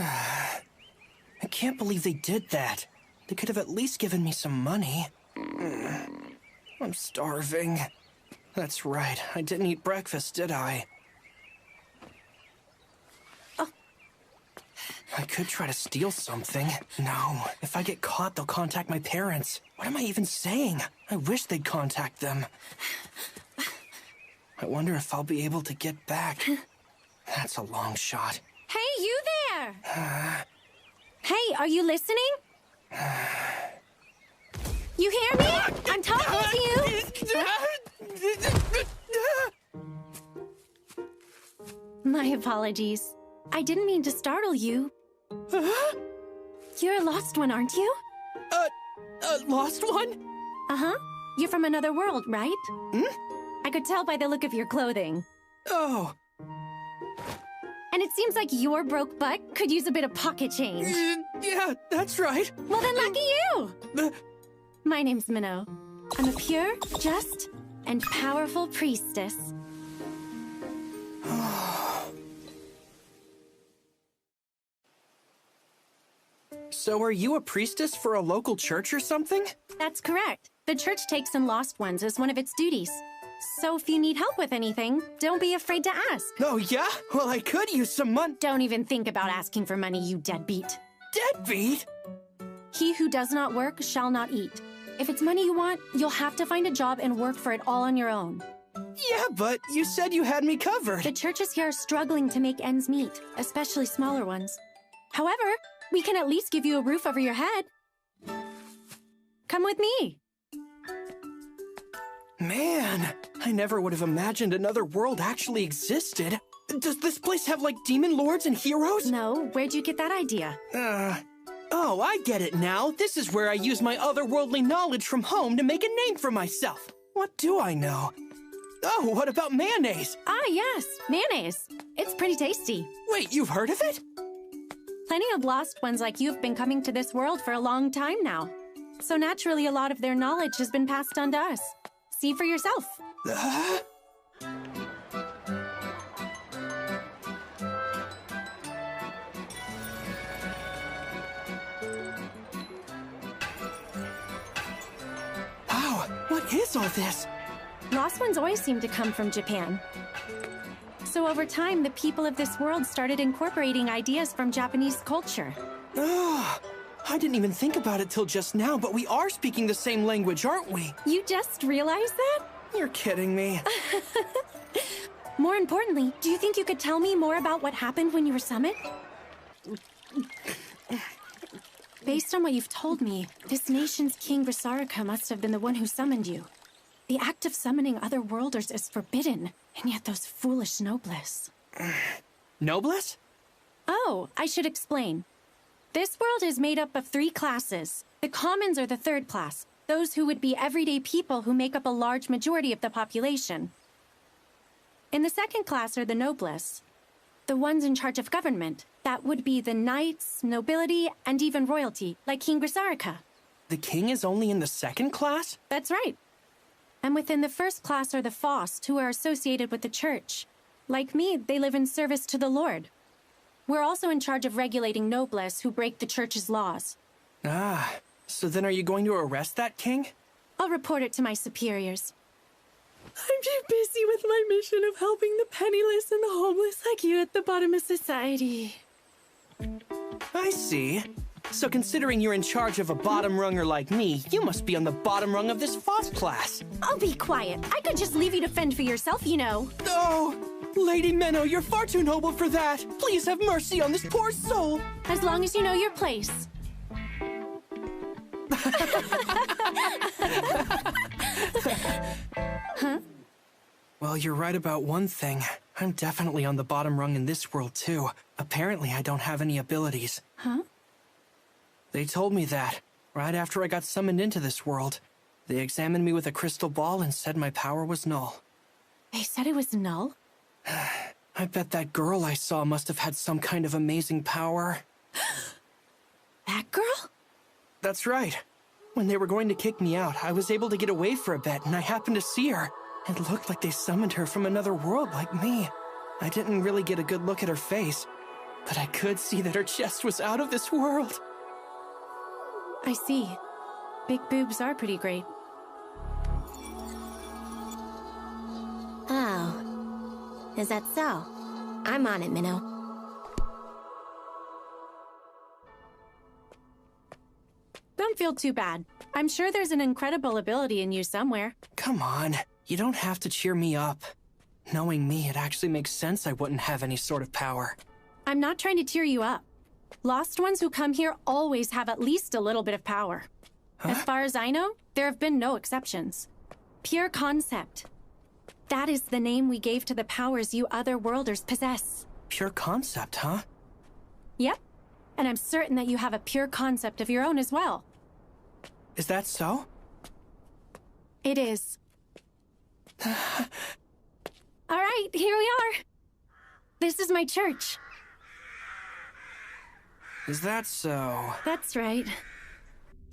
I can't believe they did that. They could have at least given me some money. I'm starving. That's right, I didn't eat breakfast, did I? I could try to steal something. No, if I get caught, they'll contact my parents. What am I even saying? I wish they'd contact them. I wonder if I'll be able to get back. That's a long shot. Hey, you there! Hey, are you listening? You hear me? I'm talking to you! My apologies. I didn't mean to startle you. You're a lost one, aren't you? Lost one? Uh-huh. You're from another world, right? Hmm? I could tell by the look of your clothing. Oh. And it seems like your broke butt could use a bit of pocket change. Yeah, that's right. Well then, lucky you! My name's Minnow. I'm a pure, just, and powerful priestess. So are you a priestess for a local church or something? That's correct. The church takes in lost ones as one of its duties. So if you need help with anything, don't be afraid to ask. Oh, yeah? Well, I could use some money. Don't even think about asking for money, you deadbeat. Deadbeat? He who does not work shall not eat. If it's money you want, you'll have to find a job and work for it all on your own. Yeah, but you said you had me covered. The churches here are struggling to make ends meet, especially smaller ones. However, we can at least give you a roof over your head. Come with me. Man, I never would have imagined another world actually existed. Does this place have, like, demon lords and heroes? No, where'd you get that idea? Oh, I get it now. This is where I use my otherworldly knowledge from home to make a name for myself. What do I know? Oh, what about mayonnaise? Ah, yes, mayonnaise. It's pretty tasty. Wait, you've heard of it? Plenty of lost ones like you have been coming to this world for a long time now. So naturally, a lot of their knowledge has been passed on to us. See for yourself. Wow, what is all this? Lost ones always seem to come from Japan. So over time, the people of this world started incorporating ideas from Japanese culture. I didn't even think about it till just now, but we are speaking the same language, aren't we? You just realized that? You're kidding me. More importantly, do you think you could tell me more about what happened when you were summoned? Based on what you've told me, this nation's King Visarika must have been the one who summoned you. The act of summoning other worlders is forbidden, and yet those foolish noblesse. Noblesse? Oh, I should explain. This world is made up of 3 classes. The commons are the 3rd class, those who would be everyday people who make up a large majority of the population. In the 2nd class are the noblesse, the ones in charge of government. That would be the knights, nobility, and even royalty, like King Visarika. The king is only in the 2nd class? That's right. And within the 1st class are the Faust, who are associated with the church. Like me, they live in service to the Lord. We're also in charge of regulating noblesse who break the church's laws. Ah, so then are you going to arrest that king? I'll report it to my superiors. I'm too busy with my mission of helping the penniless and the homeless like you at the bottom of society. I see. So considering you're in charge of a bottom runger like me, you must be on the bottom rung of this Faust class. I'll be quiet. I could just leave you to fend for yourself, you know. Oh, Lady Menno, you're far too noble for that. Please have mercy on this poor soul. As long as you know your place. Huh? Well, you're right about one thing. I'm definitely on the bottom rung in this world, too. Apparently, I don't have any abilities. Huh? They told me that, right after I got summoned into this world. They examined me with a crystal ball and said my power was null. They said it was null? I bet that girl I saw must have had some kind of amazing power. That girl? That's right. When they were going to kick me out, I was able to get away for a bit, and I happened to see her. It looked like they summoned her from another world like me. I didn't really get a good look at her face. But I could see that her chest was out of this world. I see. Big boobs are pretty great. Oh. Is that so? I'm on it, Minnow. Don't feel too bad. I'm sure there's an incredible ability in you somewhere. Come on, you don't have to cheer me up. Knowing me, it actually makes sense I wouldn't have any sort of power. I'm not trying to tear you up. Lost ones who come here always have at least a little bit of power. Huh? As far as I know, there have been no exceptions. Pure concept. That is the name we gave to the powers you otherworlders possess. Pure concept, huh? Yep. And I'm certain that you have a pure concept of your own as well. Is that so? It is. All right, here we are. This is my church. Is that so? That's right.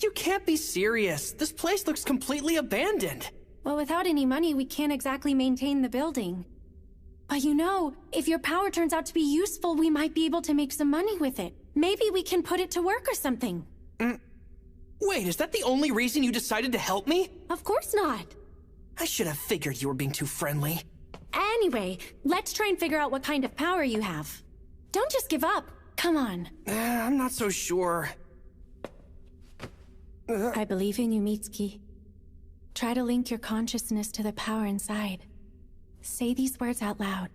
You can't be serious. This place looks completely abandoned. Well, without any money, we can't exactly maintain the building. But you know, if your power turns out to be useful, we might be able to make some money with it. Maybe we can put it to work or something. Wait, is that the only reason you decided to help me? Of course not. I should have figured you were being too friendly. Anyway, let's try and figure out what kind of power you have. Don't just give up. Come on. I'm not so sure. I believe in you, Mitsuki. Try to link your consciousness to the power inside. Say these words out loud.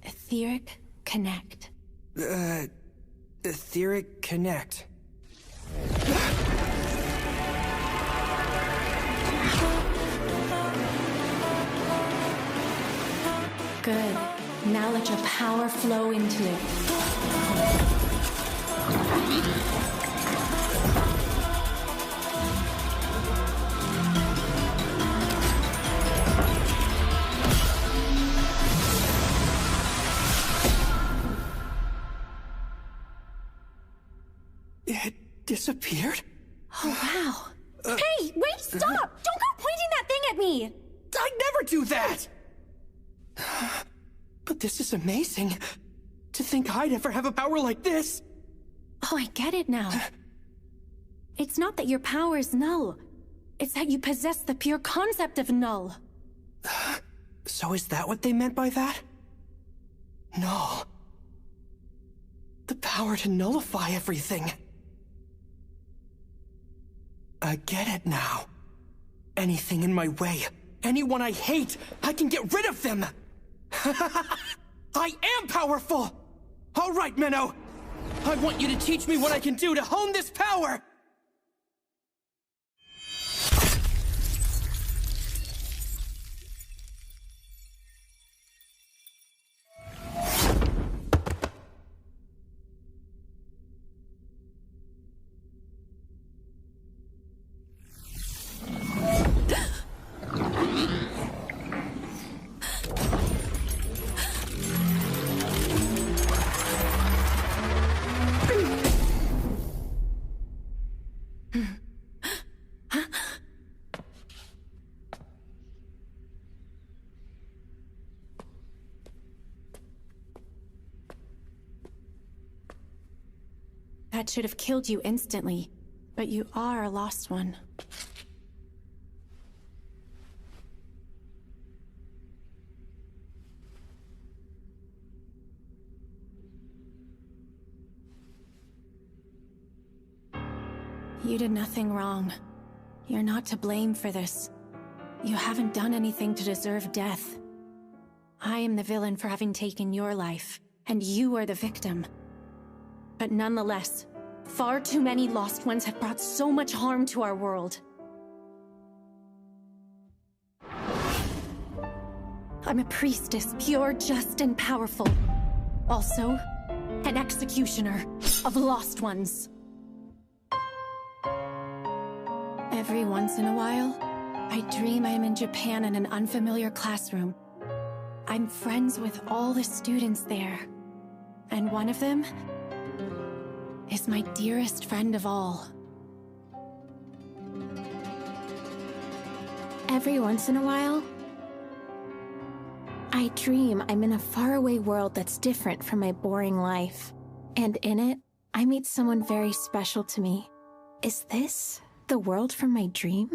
Etheric connect. Etheric connect. Good. Now let your power flow into it. It disappeared? Oh, wow. Hey, wait, stop! Don't go pointing that thing at me! I'd never do that! But this is amazing. To think I'd ever have a power like this. Oh, I get it now. It's not that your power is null. It's that you possess the pure concept of null. So is that what they meant by that? Null. The power to nullify everything. I get it now. Anything in my way, anyone I hate, I can get rid of them! I am powerful! All right, Minnow! I want you to teach me what I can do to hone this power! That should have killed you instantly, but you are a lost one. You did nothing wrong. You're not to blame for this. You haven't done anything to deserve death. I am the villain for having taken your life, and you are the victim. But nonetheless, far too many lost ones have brought so much harm to our world. I'm a priestess, pure, just, and powerful. Also, an executioner of lost ones. Every once in a while, I dream I'm in Japan in an unfamiliar classroom. I'm friends with all the students there. And one of them is my dearest friend of all. Every once in a while, I dream I'm in a faraway world that's different from my boring life. And in it, I meet someone very special to me. Is this the world from my dream?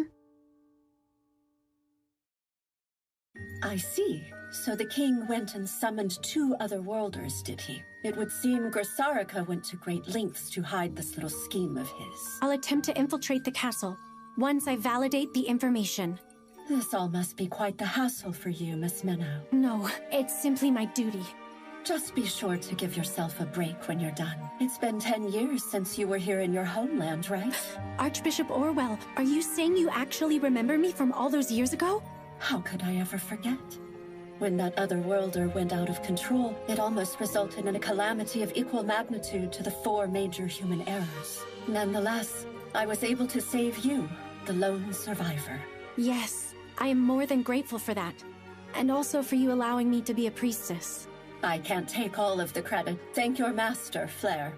I see. So the king went and summoned 2 other worlders, did he? It would seem Grisarika went to great lengths to hide this little scheme of his. I'll attempt to infiltrate the castle, once I validate the information. This all must be quite the hassle for you, Miss Minnow. No, it's simply my duty. Just be sure to give yourself a break when you're done. It's been 10 years since you were here in your homeland, right? Archbishop Orwell, are you saying you actually remember me from all those years ago? How could I ever forget? When that other worlder went out of control, it almost resulted in a calamity of equal magnitude to the 4 major human errors. Nonetheless, I was able to save you, the lone survivor. Yes, I am more than grateful for that. And also for you allowing me to be a priestess. I can't take all of the credit. Thank your master, Flair.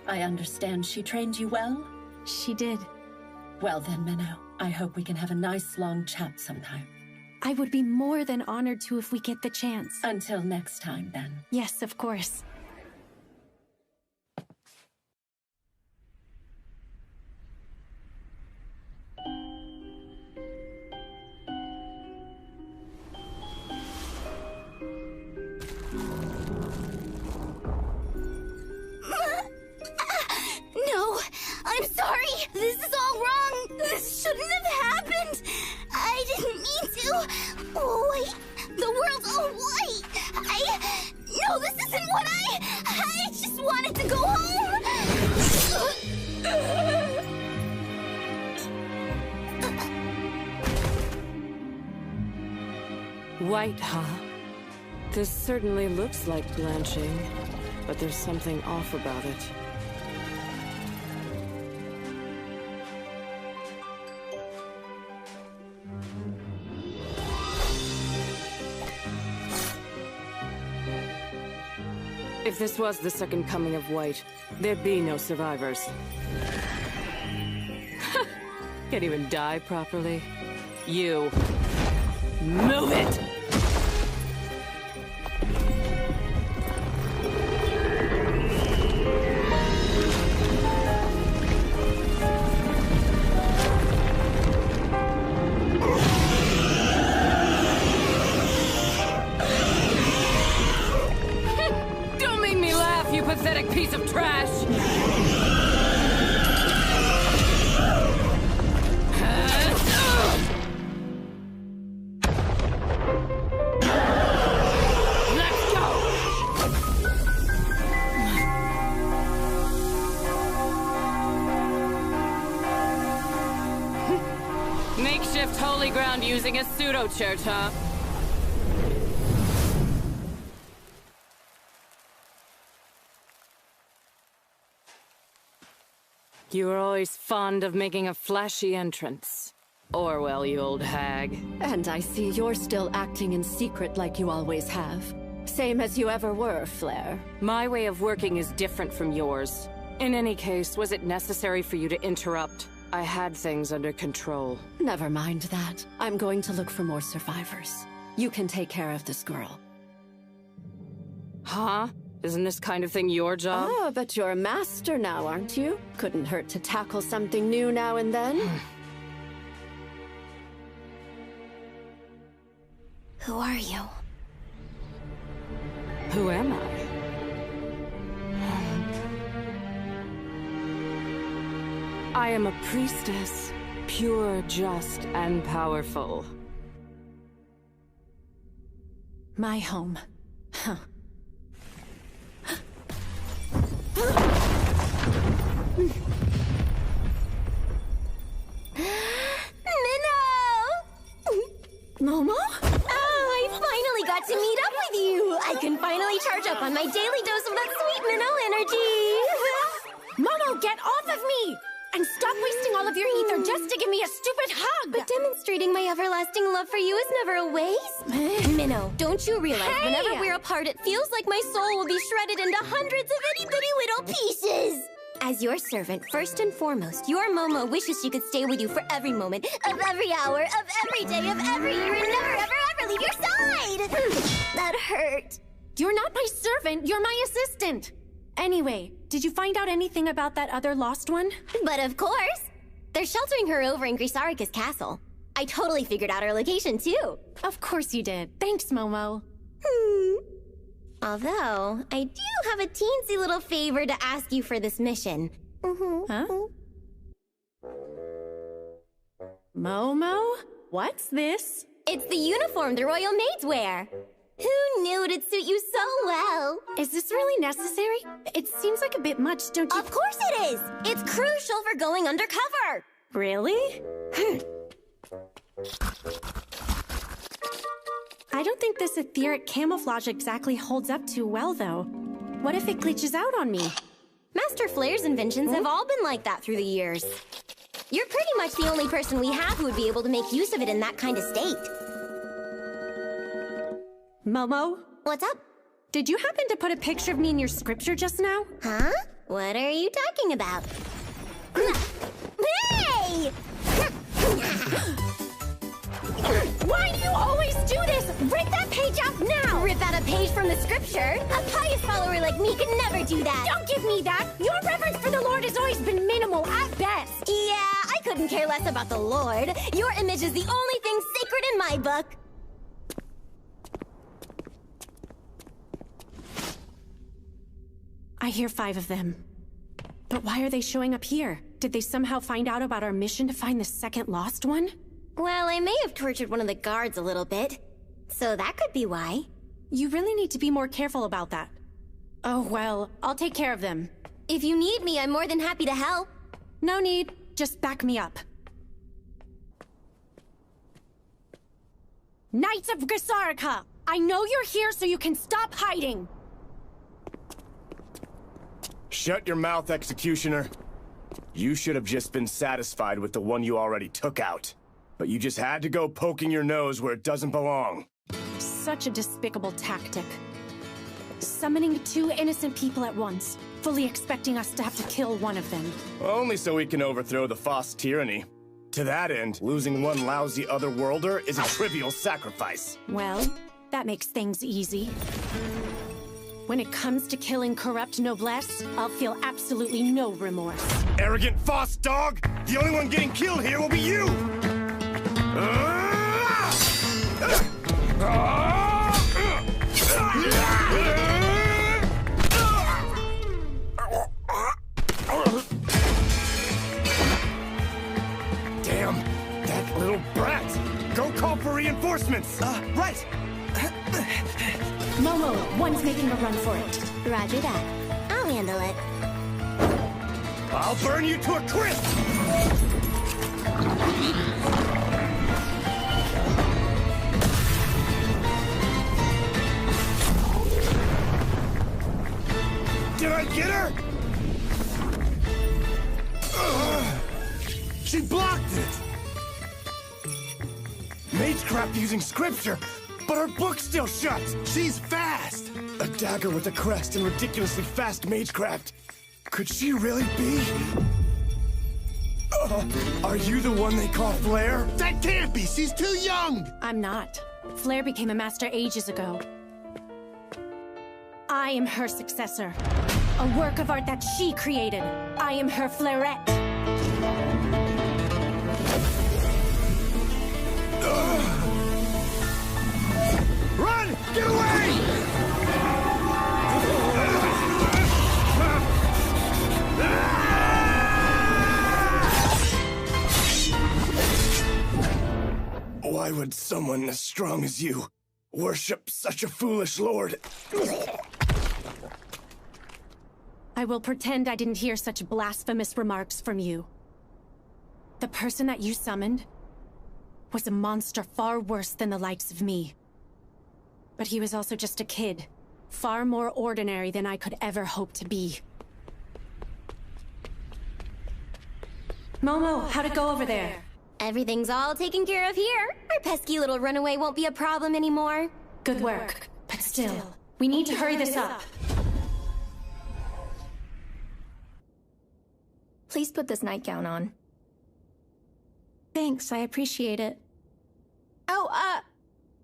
I understand she trained you well? She did. Well then, Minnow, I hope we can have a nice long chat sometime. I would be more than honored to if we get the chance. Until next time, then. Yes, of course. No, I'm sorry. This is all wrong. This shouldn't have happened. I didn't mean to. Oh, wait. The world's all white. No, this isn't what I just wanted to go home. White, huh? This certainly looks like blanching, but there's something off about it. If this was the second coming of White, there'd be no survivors. Can't even die properly. You. Move it! Don't make me laugh, you pathetic piece of trash! Makeshift holy ground using a pseudo-church, huh? You were always fond of making a flashy entrance. Orwell, you old hag. And I see you're still acting in secret like you always have. Same as you ever were, Flair. My way of working is different from yours. In any case, was it necessary for you to interrupt? I had things under control. Never mind that. I'm going to look for more survivors. You can take care of this girl. Huh? Isn't this kind of thing your job? Ah, but you're a master now, aren't you? Couldn't hurt to tackle something new now and then. Who are you? Who am I? I am a priestess, pure, just, and powerful. My home. Huh. Momo? Oh, I finally got to meet up with you! I can finally charge up on my daily dose of that sweet minnow energy! Momo, get off of me! And stop wasting all of your ether just to give me a stupid hug! But demonstrating my everlasting love for you is never a waste. Minnow, don't you realize whenever we're apart, it feels like my soul will be shredded into hundreds of itty-bitty little pieces! As your servant, first and foremost, your Momo wishes she could stay with you for every moment, of every hour, of every day, of every year, and never, ever, ever leave your side! That hurt. You're not my servant, you're my assistant! Anyway, did you find out anything about that other lost one? But of course! They're sheltering her over in Grisarika's castle. I totally figured out her location, too. Of course you did. Thanks, Momo. Although, I do have a teensy little favor to ask you for this mission. Huh? Momo? What's this? It's the uniform the royal maids wear. Who knew it'd suit you so well? Is this really necessary? It seems like a bit much, don't you? Of course it is! It's crucial for going undercover! Really? I don't think this etheric camouflage exactly holds up too well, though. What if it glitches out on me? Master Flair's inventions have all been like that through the years. You're pretty much the only person we have who would be able to make use of it in that kind of state. Momo? What's up? Did you happen to put a picture of me in your scripture just now? Huh? What are you talking about? Hey! Why do you always do this? Rip that page out now! Rip out a page from the scripture? A pious follower like me could never do that! Don't give me that! Your reverence for the Lord has always been minimal at best! Yeah, I couldn't care less about the Lord. Your image is the only thing sacred in my book. I hear 5 of them. But why are they showing up here? Did they somehow find out about our mission to find the second lost one? Well, I may have tortured one of the guards a little bit. So that could be why. You really need to be more careful about that. Oh, well, I'll take care of them. If you need me, I'm more than happy to help. No need. Just back me up. Knights of Grisarika! I know you're here so you can stop hiding! Shut your mouth, Executioner. You should have just been satisfied with the one you already took out. But you just had to go poking your nose where it doesn't belong. Such a despicable tactic. Summoning 2 innocent people at once, fully expecting us to have to kill one of them. Only so we can overthrow the Foss tyranny. To that end, losing one lousy otherworlder is a trivial sacrifice. Well, that makes things easy. When it comes to killing corrupt noblesse, I'll feel absolutely no remorse. Arrogant Foss dog! The only one getting killed here will be you! Damn, that little brat! Go call for reinforcements! Right! Momo, one's making a run for it. Roger that. I'll handle it. I'll burn you to a crisp! Did I get her? She blocked it! Magecraft using scripture, but her book's still shut! She's fast! A dagger with a crest and ridiculously fast magecraft. Could she really be? Are you the one they call Flair? That can't be! She's too young! I'm not. Flair became a master ages ago. I am her successor. A work of art that she created. I am her Flairette. Run! Get away! Why would someone as strong as you worship such a foolish lord? I will pretend I didn't hear such blasphemous remarks from you. The person that you summoned was a monster far worse than the likes of me. But he was also just a kid, far more ordinary than I could ever hope to be. Momo, how'd it go over there? Everything's all taken care of here. Our pesky little runaway won't be a problem anymore. Good work. But still, we need to hurry this up. Please put this nightgown on. Thanks, I appreciate it. Oh,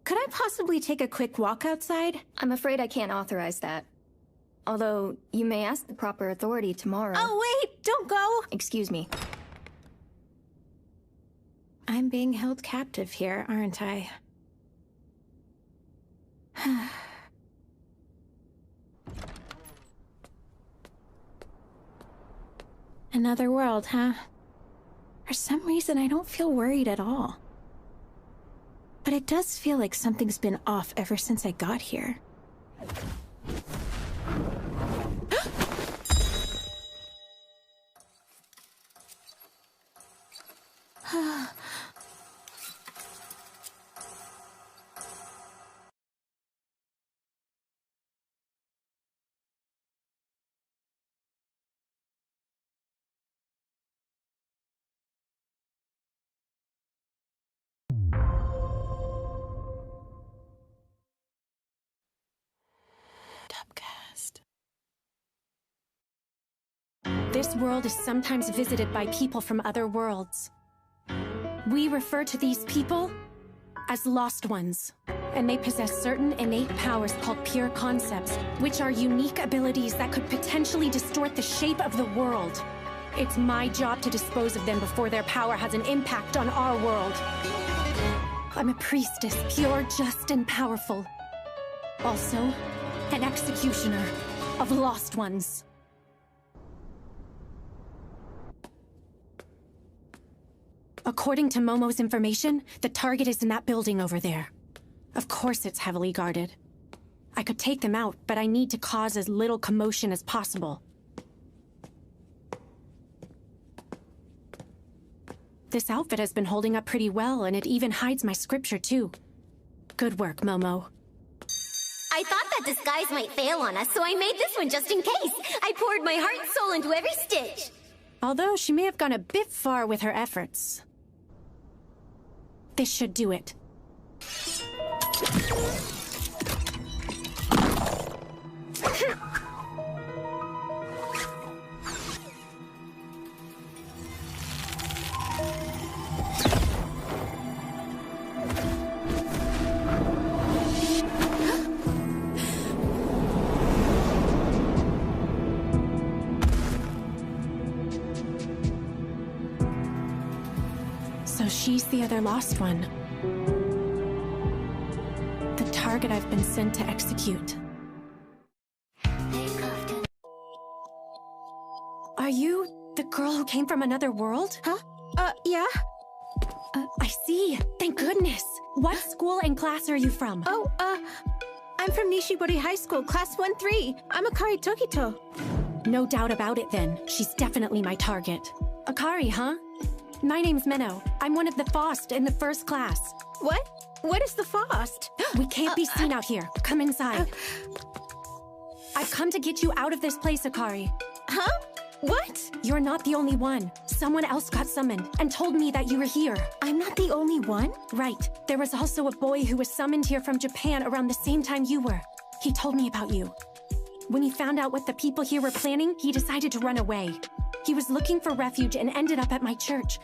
could I possibly take a quick walk outside? I'm afraid I can't authorize that. Although, you may ask the proper authority tomorrow. Oh, wait! Don't go! Excuse me. I'm being held captive here, aren't I? Another world, huh? For some reason, I don't feel worried at all. But it does feel like something's been off ever since I got here. This world is sometimes visited by people from other worlds. We refer to these people as Lost Ones, and they possess certain innate powers called pure concepts, which are unique abilities that could potentially distort the shape of the world. It's my job to dispose of them before their power has an impact on our world. I'm a priestess, pure, just, and powerful. Also, an executioner of Lost Ones. According to Momo's information, the target is in that building over there. Of course it's heavily guarded. I could take them out, but I need to cause as little commotion as possible. This outfit has been holding up pretty well, and it even hides my scripture, too. Good work, Momo. I thought that disguise might fail on us, so I made this one just in case. I poured my heart and soul into every stitch. Although she may have gone a bit far with her efforts. This should do it. So she's the other lost one. The target I've been sent to execute. Are you the girl who came from another world? Huh? Yeah? I see. Thank goodness. What school and class are you from? Oh, I'm from Nishibori High School, class 1-3. I'm Akari Tokito. No doubt about it then. She's definitely my target. Akari, huh? My name's Minnow. I'm one of the FOST in the first class. What? What is the FOST? We can't be seen out here. Come inside. I've come to get you out of this place, Akari. Huh? What? You're not the only one. Someone else got summoned and told me that you were here. I'm not the only one? Right. There was also a boy who was summoned here from Japan around the same time you were. He told me about you. When he found out what the people here were planning, he decided to run away. He was looking for refuge and ended up at my church.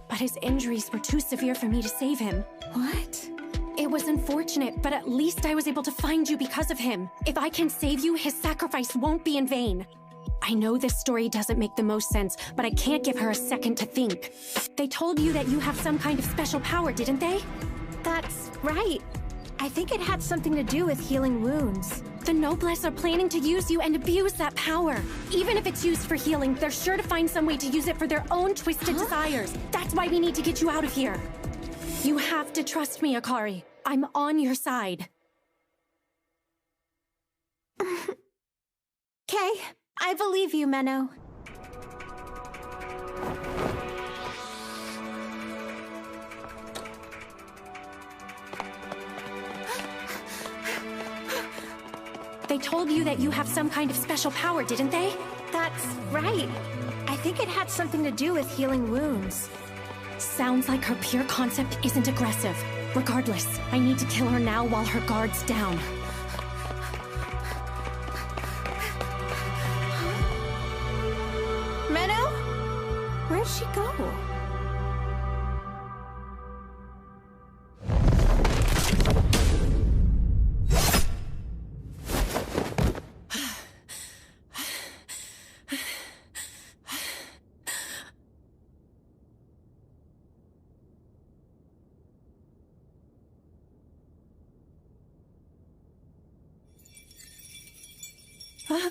But his injuries were too severe for me to save him. What? It was unfortunate, but at least I was able to find you because of him. If I can save you, his sacrifice won't be in vain. I know this story doesn't make the most sense, but I can't give her a second to think. They told you that you have some kind of special power, didn't they? That's right. I think it had something to do with healing wounds. The Noblesse are planning to use you and abuse that power. Even if it's used for healing, they're sure to find some way to use it for their own twisted desires. That's why we need to get you out of here. You have to trust me, Akari. I'm on your side. Okay, I believe you, Menno. They told you that you have some kind of special power, didn't they? That's right. I think it had something to do with healing wounds. Sounds like her pure concept isn't aggressive. Regardless, I need to kill her now while her guard's down. Menno? Where'd she go? I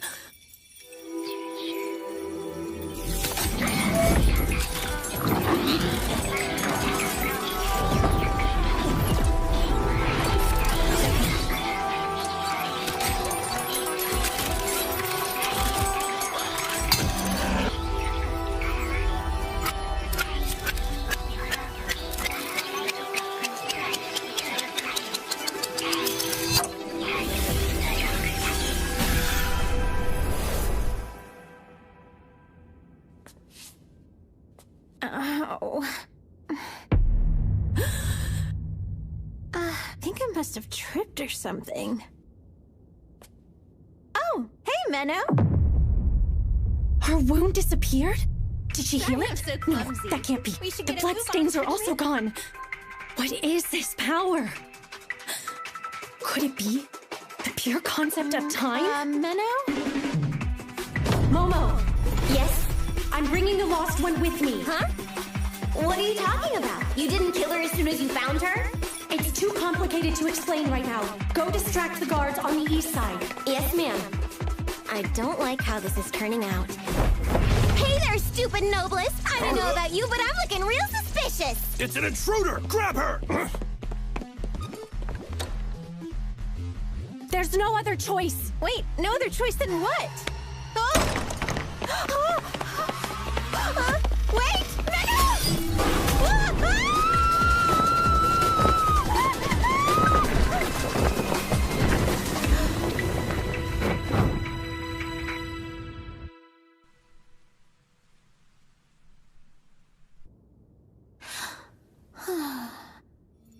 think I must have tripped or something. Oh, hey, Menno! Her wound disappeared? Did she heal it? so No, clumsy. that can't be. We should The get a move on, bloodstains are shouldn't also we? gone. What is this power? Could it be the pure concept of time? Menno? Momo, Yes? I'm bringing the lost one with me. Huh? What are you talking about? You didn't kill her as soon as you found her? It's too complicated to explain right now. Go distract the guards on the east side. Yes, ma'am. I don't like how this is turning out. Hey there, stupid noblest! I don't know about you, but I'm looking real suspicious! It's an intruder! Grab her! There's no other choice. Wait, no other choice than what? Wait!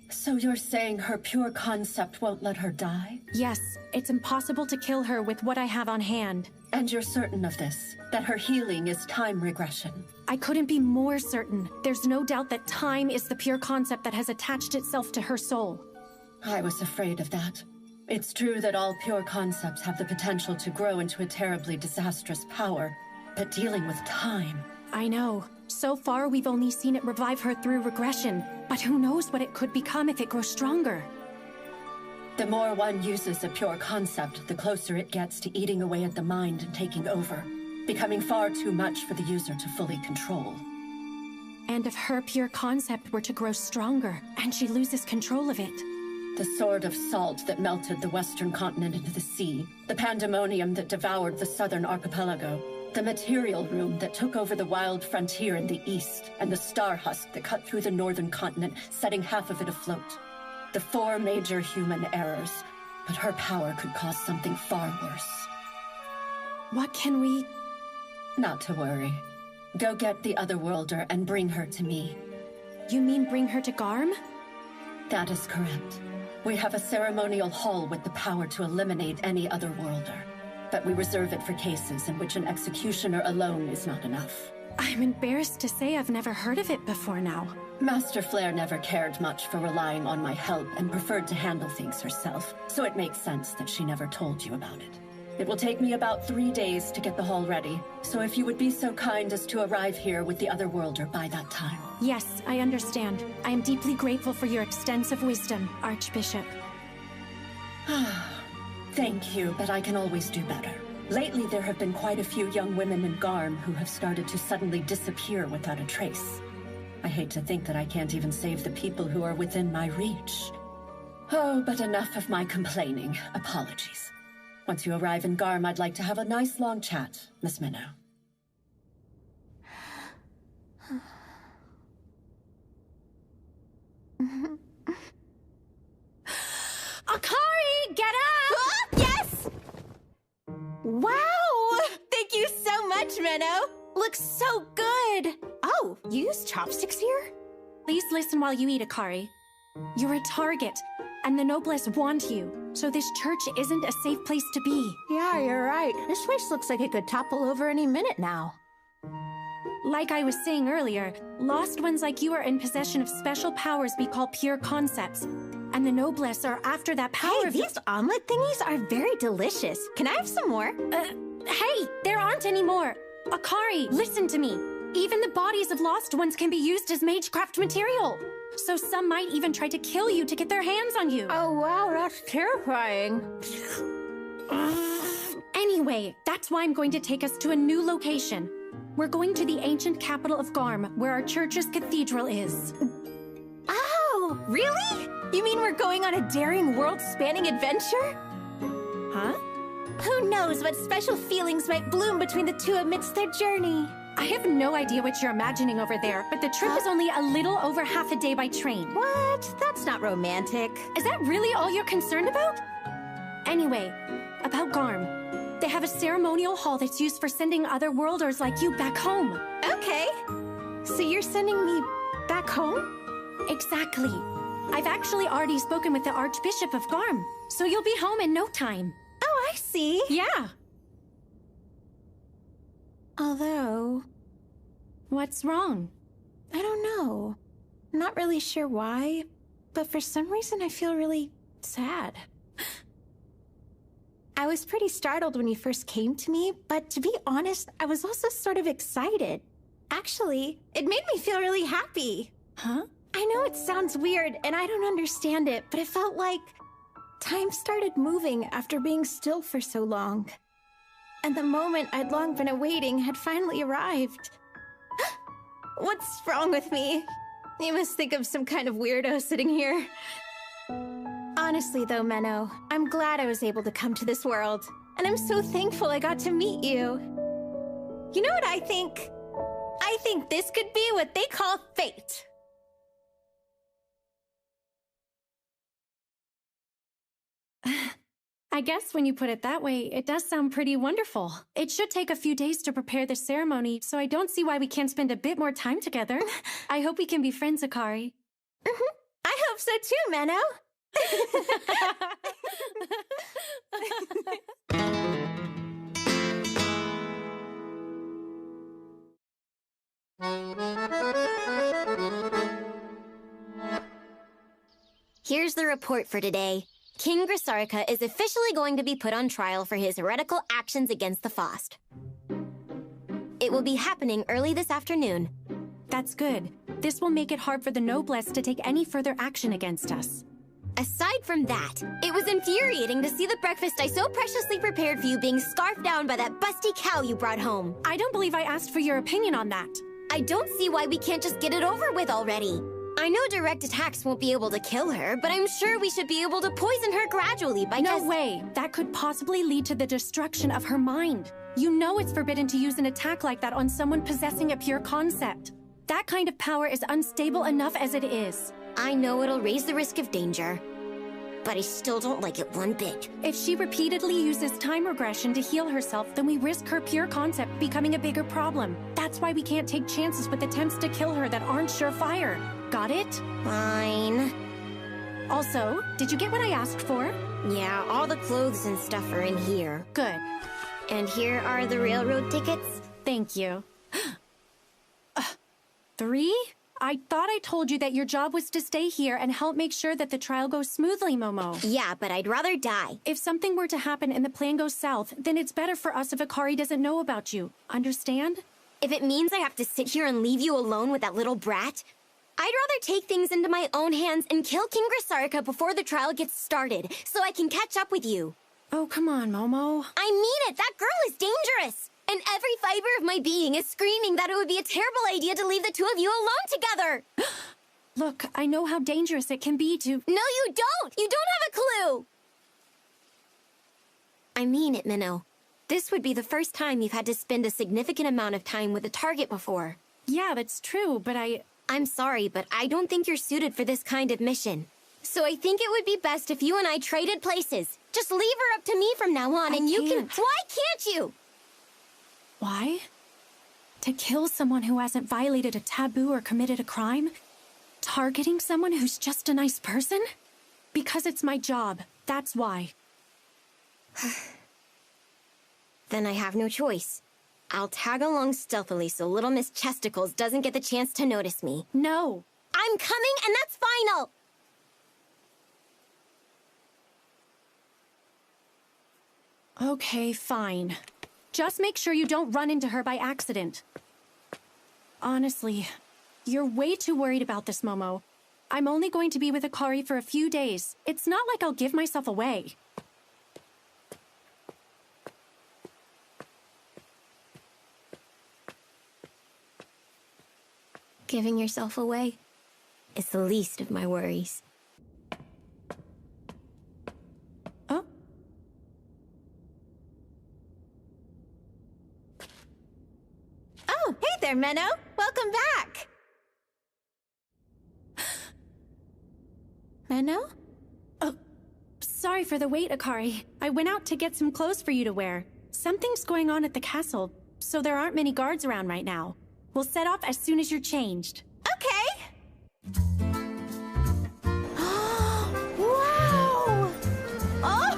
So you're saying her pure concept won't let her die? Yes, it's impossible to kill her with what I have on hand. And you're certain of this? That her healing is time regression? I couldn't be more certain. There's no doubt that time is the pure concept that has attached itself to her soul. I was afraid of that. It's true that all pure concepts have the potential to grow into a terribly disastrous power, but dealing with time... I know. So far, we've only seen it revive her through regression, but who knows what it could become if it grows stronger. The more one uses a pure concept, the closer it gets to eating away at the mind and taking over, becoming far too much for the user to fully control. And if her pure concept were to grow stronger, and she loses control of it? The sword of salt that melted the western continent into the sea, the pandemonium that devoured the southern archipelago, the material room that took over the wild frontier in the east, and the star husk that cut through the northern continent, setting half of it afloat. The 4 major human errors, but her power could cause something far worse. What can we... Not to worry. Go get the Otherworlder and bring her to me. You mean bring her to Garm? That is correct. We have a ceremonial hall with the power to eliminate any Otherworlder. But we reserve it for cases in which an executioner alone is not enough. I'm embarrassed to say I've never heard of it before now. Master Flare never cared much for relying on my help and preferred to handle things herself, so it makes sense that she never told you about it. It will take me about 3 days to get the hall ready, so if you would be so kind as to arrive here with the Otherworlder by that time. Yes, I understand. I am deeply grateful for your extensive wisdom, Archbishop. Thank you, but I can always do better. Lately, there have been quite a few young women in Garm who have started to suddenly disappear without a trace. I hate to think that I can't even save the people who are within my reach. Oh, but enough of my complaining. Apologies. Once you arrive in Garm, I'd like to have a nice long chat, Miss Minnow. Akari, get up! Yes! Wow! Thank you so much, Menno! Looks so good! Oh, you use chopsticks here? Please listen while you eat, Akari. You're a target, and the noblesse want you, so this church isn't a safe place to be. Yeah, you're right. This place looks like it could topple over any minute now. Like I was saying earlier, lost ones like you are in possession of special powers we call pure concepts, and the noblesse are after that power. Hey, these omelet thingies are very delicious. Can I have some more? Hey, there aren't any more. Akari, listen to me. Even the bodies of lost ones can be used as magecraft material. So some might even try to kill you to get their hands on you. Oh, wow, that's terrifying. Anyway, Anyway, that's why I'm going to take us to a new location. We're going to the ancient capital of Garm, where our church's cathedral is. Oh, really? You mean we're going on a daring world-spanning adventure? Huh? Who knows what special feelings might bloom between the two amidst their journey? I have no idea what you're imagining over there, but the trip is only a little over half a day by train. What? That's not romantic. Is that really all you're concerned about? Anyway, about Garm. They have a ceremonial hall that's used for sending other worlders like you back home. Okay. So you're sending me back home? Exactly. I've actually already spoken with the Archbishop of Garm, so you'll be home in no time. Oh, I see. Yeah. Although... What's wrong? I don't know. Not really sure why, but for some reason I feel really sad. I was pretty startled when you first came to me, but to be honest, I was also sort of excited. Actually, it made me feel really happy. Huh? I know it sounds weird, and I don't understand it, but it felt like time started moving after being still for so long. And the moment I'd long been awaiting had finally arrived. What's wrong with me? You must think I'm some kind of weirdo sitting here. Honestly though, Menno, I'm glad I was able to come to this world. And I'm so thankful I got to meet you. You know what I think? I think this could be what they call fate. I guess when you put it that way, it does sound pretty wonderful. It should take a few days to prepare the ceremony, so I don't see why we can't spend a bit more time together. I hope we can be friends, Akari. I hope so too, Menno. Here's the report for today. King Grisarika is officially going to be put on trial for his heretical actions against the Faust. It will be happening early this afternoon. That's good. This will make it hard for the Noblesse to take any further action against us. Aside from that, it was infuriating to see the breakfast I so preciously prepared for you being scarfed down by that busty cow you brought home. I don't believe I asked for your opinion on that. I don't see why we can't just get it over with already. I know direct attacks won't be able to kill her, but I'm sure we should be able to poison her gradually by No way! That could possibly lead to the destruction of her mind. You know it's forbidden to use an attack like that on someone possessing a pure concept. That kind of power is unstable enough as it is. I know it'll raise the risk of danger, but I still don't like it one bit. If she repeatedly uses time regression to heal herself, then we risk her pure concept becoming a bigger problem. That's why we can't take chances with attempts to kill her that aren't surefire. Got it? Fine. Also, did you get what I asked for? Yeah, all the clothes and stuff are in here. Good. And here are the railroad tickets. Thank you. 3? I thought I told you that your job was to stay here and help make sure that the trial goes smoothly, Momo. Yeah, but I'd rather die. If something were to happen and the plan goes south, then it's better for us if Akari doesn't know about you. Understand? If it means I have to sit here and leave you alone with that little brat, I'd rather take things into my own hands and kill King Grisarika before the trial gets started, so I can catch up with you. Oh, come on, Momo. I mean it! That girl is dangerous! And every fiber of my being is screaming that it would be a terrible idea to leave the two of you alone together! Look, I know how dangerous it can be to... No, you don't! You don't have a clue! I mean it, Minnow. This would be the first time you've had to spend a significant amount of time with a target before. Yeah, that's true, but I'm sorry, but I don't think you're suited for this kind of mission. So I think it would be best if you and I traded places. Just leave her up to me from now on, and you can... Why can't you? Why? To kill someone who hasn't violated a taboo or committed a crime? Targeting someone who's just a nice person? Because it's my job. That's why. Then I have no choice. I'll tag along stealthily so little Miss Chesticles doesn't get the chance to notice me. No. I'm coming, and that's final! Okay, fine. Just make sure you don't run into her by accident. Honestly, you're way too worried about this, Momo. I'm only going to be with Akari for a few days. It's not like I'll give myself away. Giving yourself away is the least of my worries. Oh? Oh, hey there, Menno. Welcome back. Menno? Oh, sorry for the wait, Akari. I went out to get some clothes for you to wear. Something's going on at the castle, so there aren't many guards around right now. We'll set off as soon as you're changed. Okay. Wow! Oh!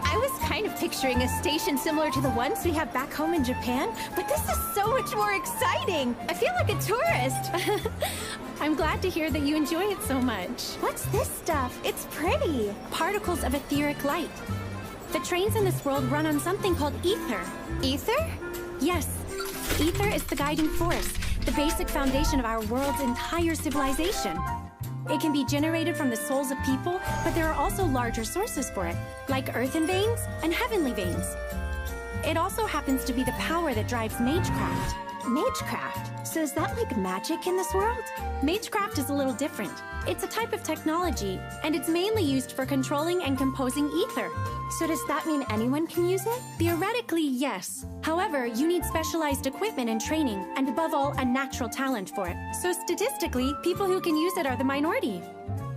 I was kind of picturing a station similar to the ones we have back home in Japan, but this is so much more exciting. I feel like a tourist. I'm glad to hear that you enjoy it so much. What's this stuff? It's pretty. Particles of etheric light. The trains in this world run on something called ether. Ether? Yes. Ether is the guiding force, the basic foundation of our world's entire civilization. It can be generated from the souls of people, but there are also larger sources for it, like earthen veins and heavenly veins. It also happens to be the power that drives magecraft. Magecraft? So is that like magic in this world? Magecraft is a little different. It's a type of technology, and it's mainly used for controlling and composing ether. So does that mean anyone can use it? Theoretically, yes. However, you need specialized equipment and training, and above all, a natural talent for it. So statistically, people who can use it are the minority.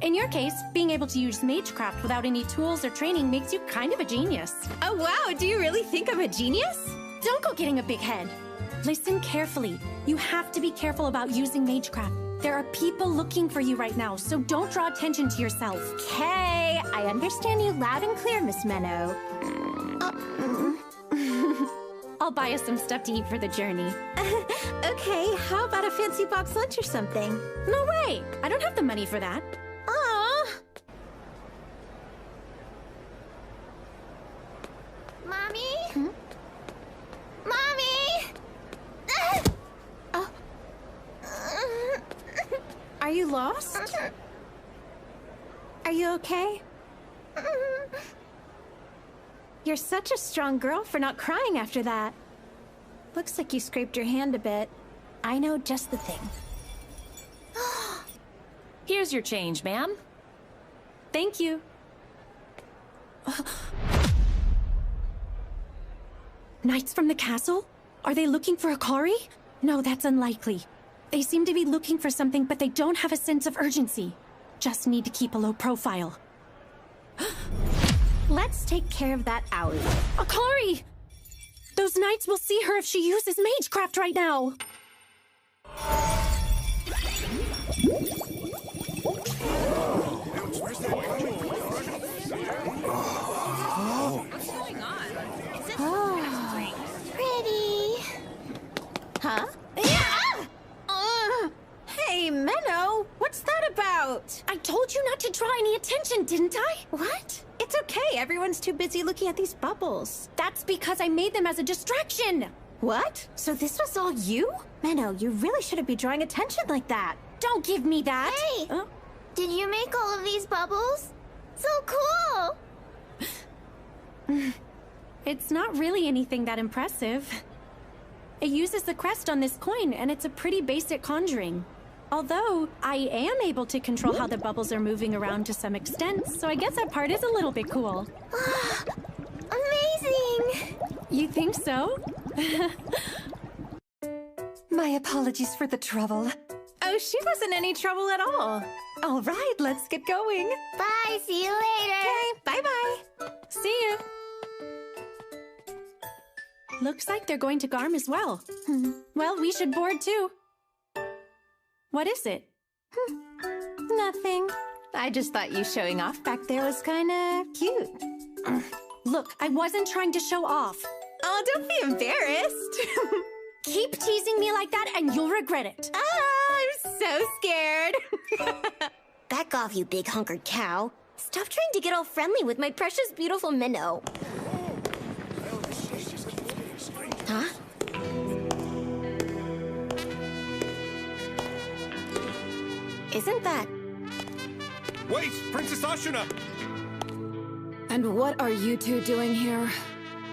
In your case, being able to use magecraft without any tools or training makes you kind of a genius. Oh wow, do you really think I'm a genius? Don't go getting a big head. Listen carefully. You have to be careful about using magecraft. There are people looking for you right now, so don't draw attention to yourself. Okay, I understand you loud and clear, Miss Menno. I'll buy us some stuff to eat for the journey. Okay, how about a fancy box lunch or something? No way! I don't have the money for that. Aww. Mommy? Hmm? Mommy! Oh. Are you lost? Are you okay? You're such a strong girl for not crying after that. Looks like you scraped your hand a bit. I know just the thing. Here's your change, ma'am. Thank you. Knights from the castle? Are they looking for Akari? No, that's unlikely. They seem to be looking for something, but they don't have a sense of urgency. Just need to keep a low profile. Let's take care of that owie. Akari! Those knights will see her if she uses magecraft right now. Pretty. Huh? Hey, Menno! What's that about? I told you not to draw any attention, didn't I? What? It's okay. Everyone's too busy looking at these bubbles. That's because I made them as a distraction. What? So this was all you? Menno, you really shouldn't be drawing attention like that. Don't give me that. Hey! Did you make all of these bubbles? So cool! It's not really anything that impressive. It uses the crest on this coin, and it's a pretty basic conjuring. Although, I am able to control how the bubbles are moving around to some extent, so I guess that part is a little bit cool. Amazing! You think so? My apologies for the trouble. Oh, she wasn't any trouble at all. All right, let's get going. Bye, see you later! Okay, bye-bye. See you! Looks like they're going to Garm as well. Well, we should board too. What is it? Nothing. I just thought you showing off back there was kinda cute. Look, I wasn't trying to show off. Oh, don't be embarrassed. Keep teasing me like that and you'll regret it. I'm so scared. Back off, you big hunkered cow. Stop trying to get all friendly with my precious, beautiful minnow. Huh? Isn't that... Wait! Princess Ashuna! And what are you two doing here?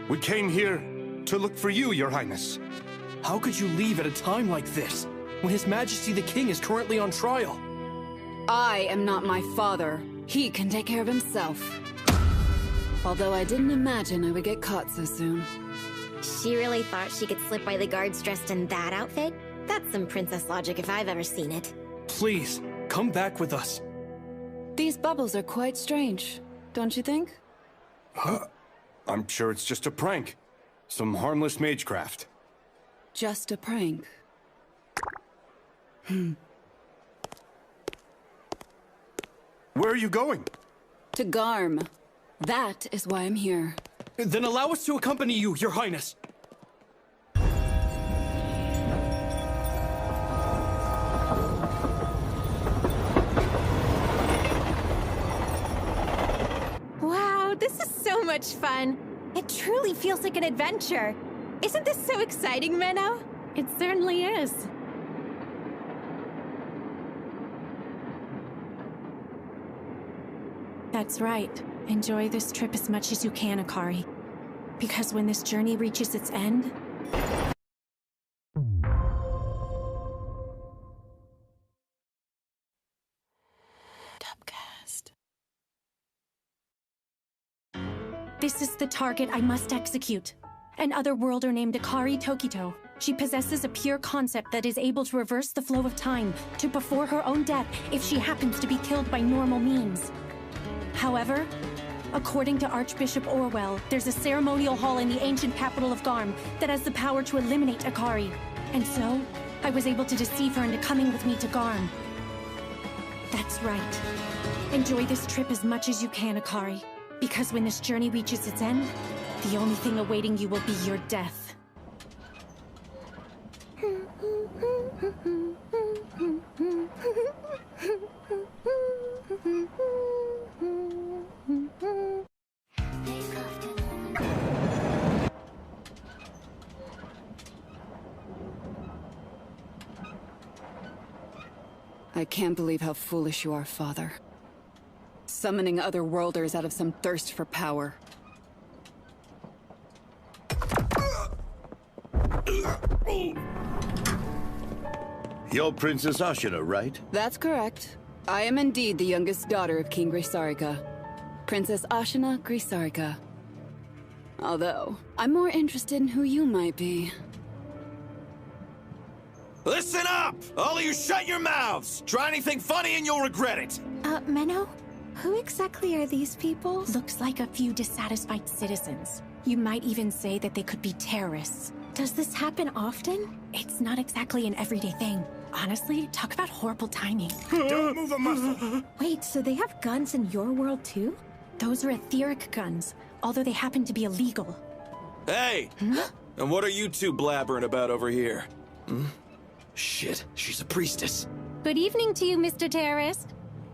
We came here to look for you, Your Highness. How could you leave at a time like this, when His Majesty the King is currently on trial? I am not my father. He can take care of himself. Although I didn't imagine I would get caught so soon. She really thought she could slip by the guards dressed in that outfit? That's some princess logic if I've ever seen it. Please, come back with us. These bubbles are quite strange, don't you think? I'm sure it's just a prank. Some harmless magecraft. Just a prank. Where are you going? To Garm. That is why I'm here. Then allow us to accompany you, Your Highness. Wow, this is so much fun. It truly feels like an adventure. Isn't this so exciting, Menno? It certainly is. That's right. Enjoy this trip as much as you can, Akari. Because when this journey reaches its end... This is the target I must execute. An otherworlder named Akari Tokito. She possesses a pure concept that is able to reverse the flow of time to before her own death if she happens to be killed by normal means. However, according to Archbishop Orwell, there's a ceremonial hall in the ancient capital of Garm that has the power to eliminate Akari. And so, I was able to deceive her into coming with me to Garm. That's right. Enjoy this trip as much as you can, Akari. Because when this journey reaches its end, the only thing awaiting you will be your death. I can't believe how foolish you are, Father. Summoning other worlders out of some thirst for power. You're Princess Ashina, right? That's correct. I am indeed the youngest daughter of King Grisarika. Princess Ashina Grisarika. Although, I'm more interested in who you might be. Listen up! All of you shut your mouths! Try anything funny and you'll regret it! Menno? Who exactly are these people? Looks like a few dissatisfied citizens. You might even say that they could be terrorists. Does this happen often? It's not exactly an everyday thing. Honestly, talk about horrible timing. Don't move a muscle! Wait, so they have guns in your world too? Those are etheric guns, although they happen to be illegal. Hey! And what are you two blabbering about over here? Shit, she's a priestess. Good evening to you, Mr. Terrorist.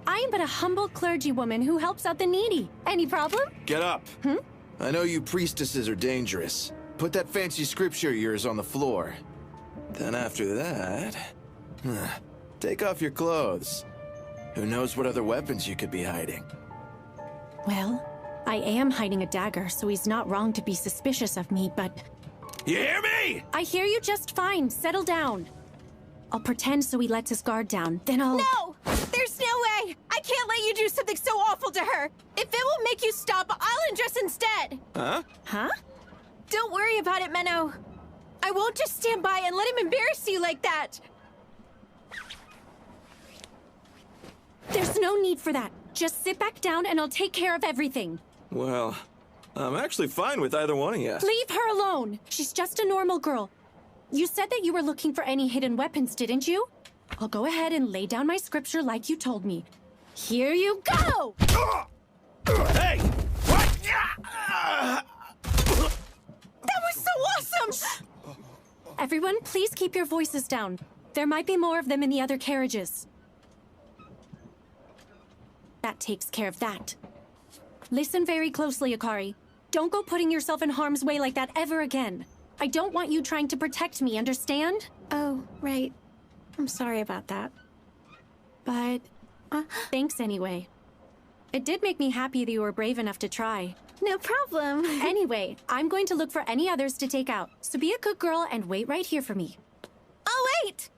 I am but a humble clergywoman who helps out the needy. Any problem? Get up. I know you priestesses are dangerous. Put that fancy scripture of yours on the floor. Then after that... take off your clothes. Who knows what other weapons you could be hiding? Well, I am hiding a dagger, so he's not wrong to be suspicious of me, but... You hear me? I hear you just fine. Settle down. I'll pretend so he lets his guard down, then I'll... No! There's no way! I can't let you do something so awful to her! If it will make you stop, I'll undress instead! Huh? Huh? Don't worry about it, Menno. I won't just stand by and let him embarrass you like that! There's no need for that. Just sit back down and I'll take care of everything. Well, I'm actually fine with either one of you. Leave her alone! She's just a normal girl. You said that you were looking for any hidden weapons, didn't you? I'll go ahead and lay down my scripture like you told me. Here you go! Hey! What? That was so awesome! Everyone, please keep your voices down. There might be more of them in the other carriages. That takes care of that. Listen very closely, Akari. Don't go putting yourself in harm's way like that ever again. I don't want you trying to protect me, understand? Oh, right. I'm sorry about that. But... thanks anyway. It did make me happy that you were brave enough to try. No problem. Anyway, I'm going to look for any others to take out. So be a good girl and wait right here for me. Oh, wait!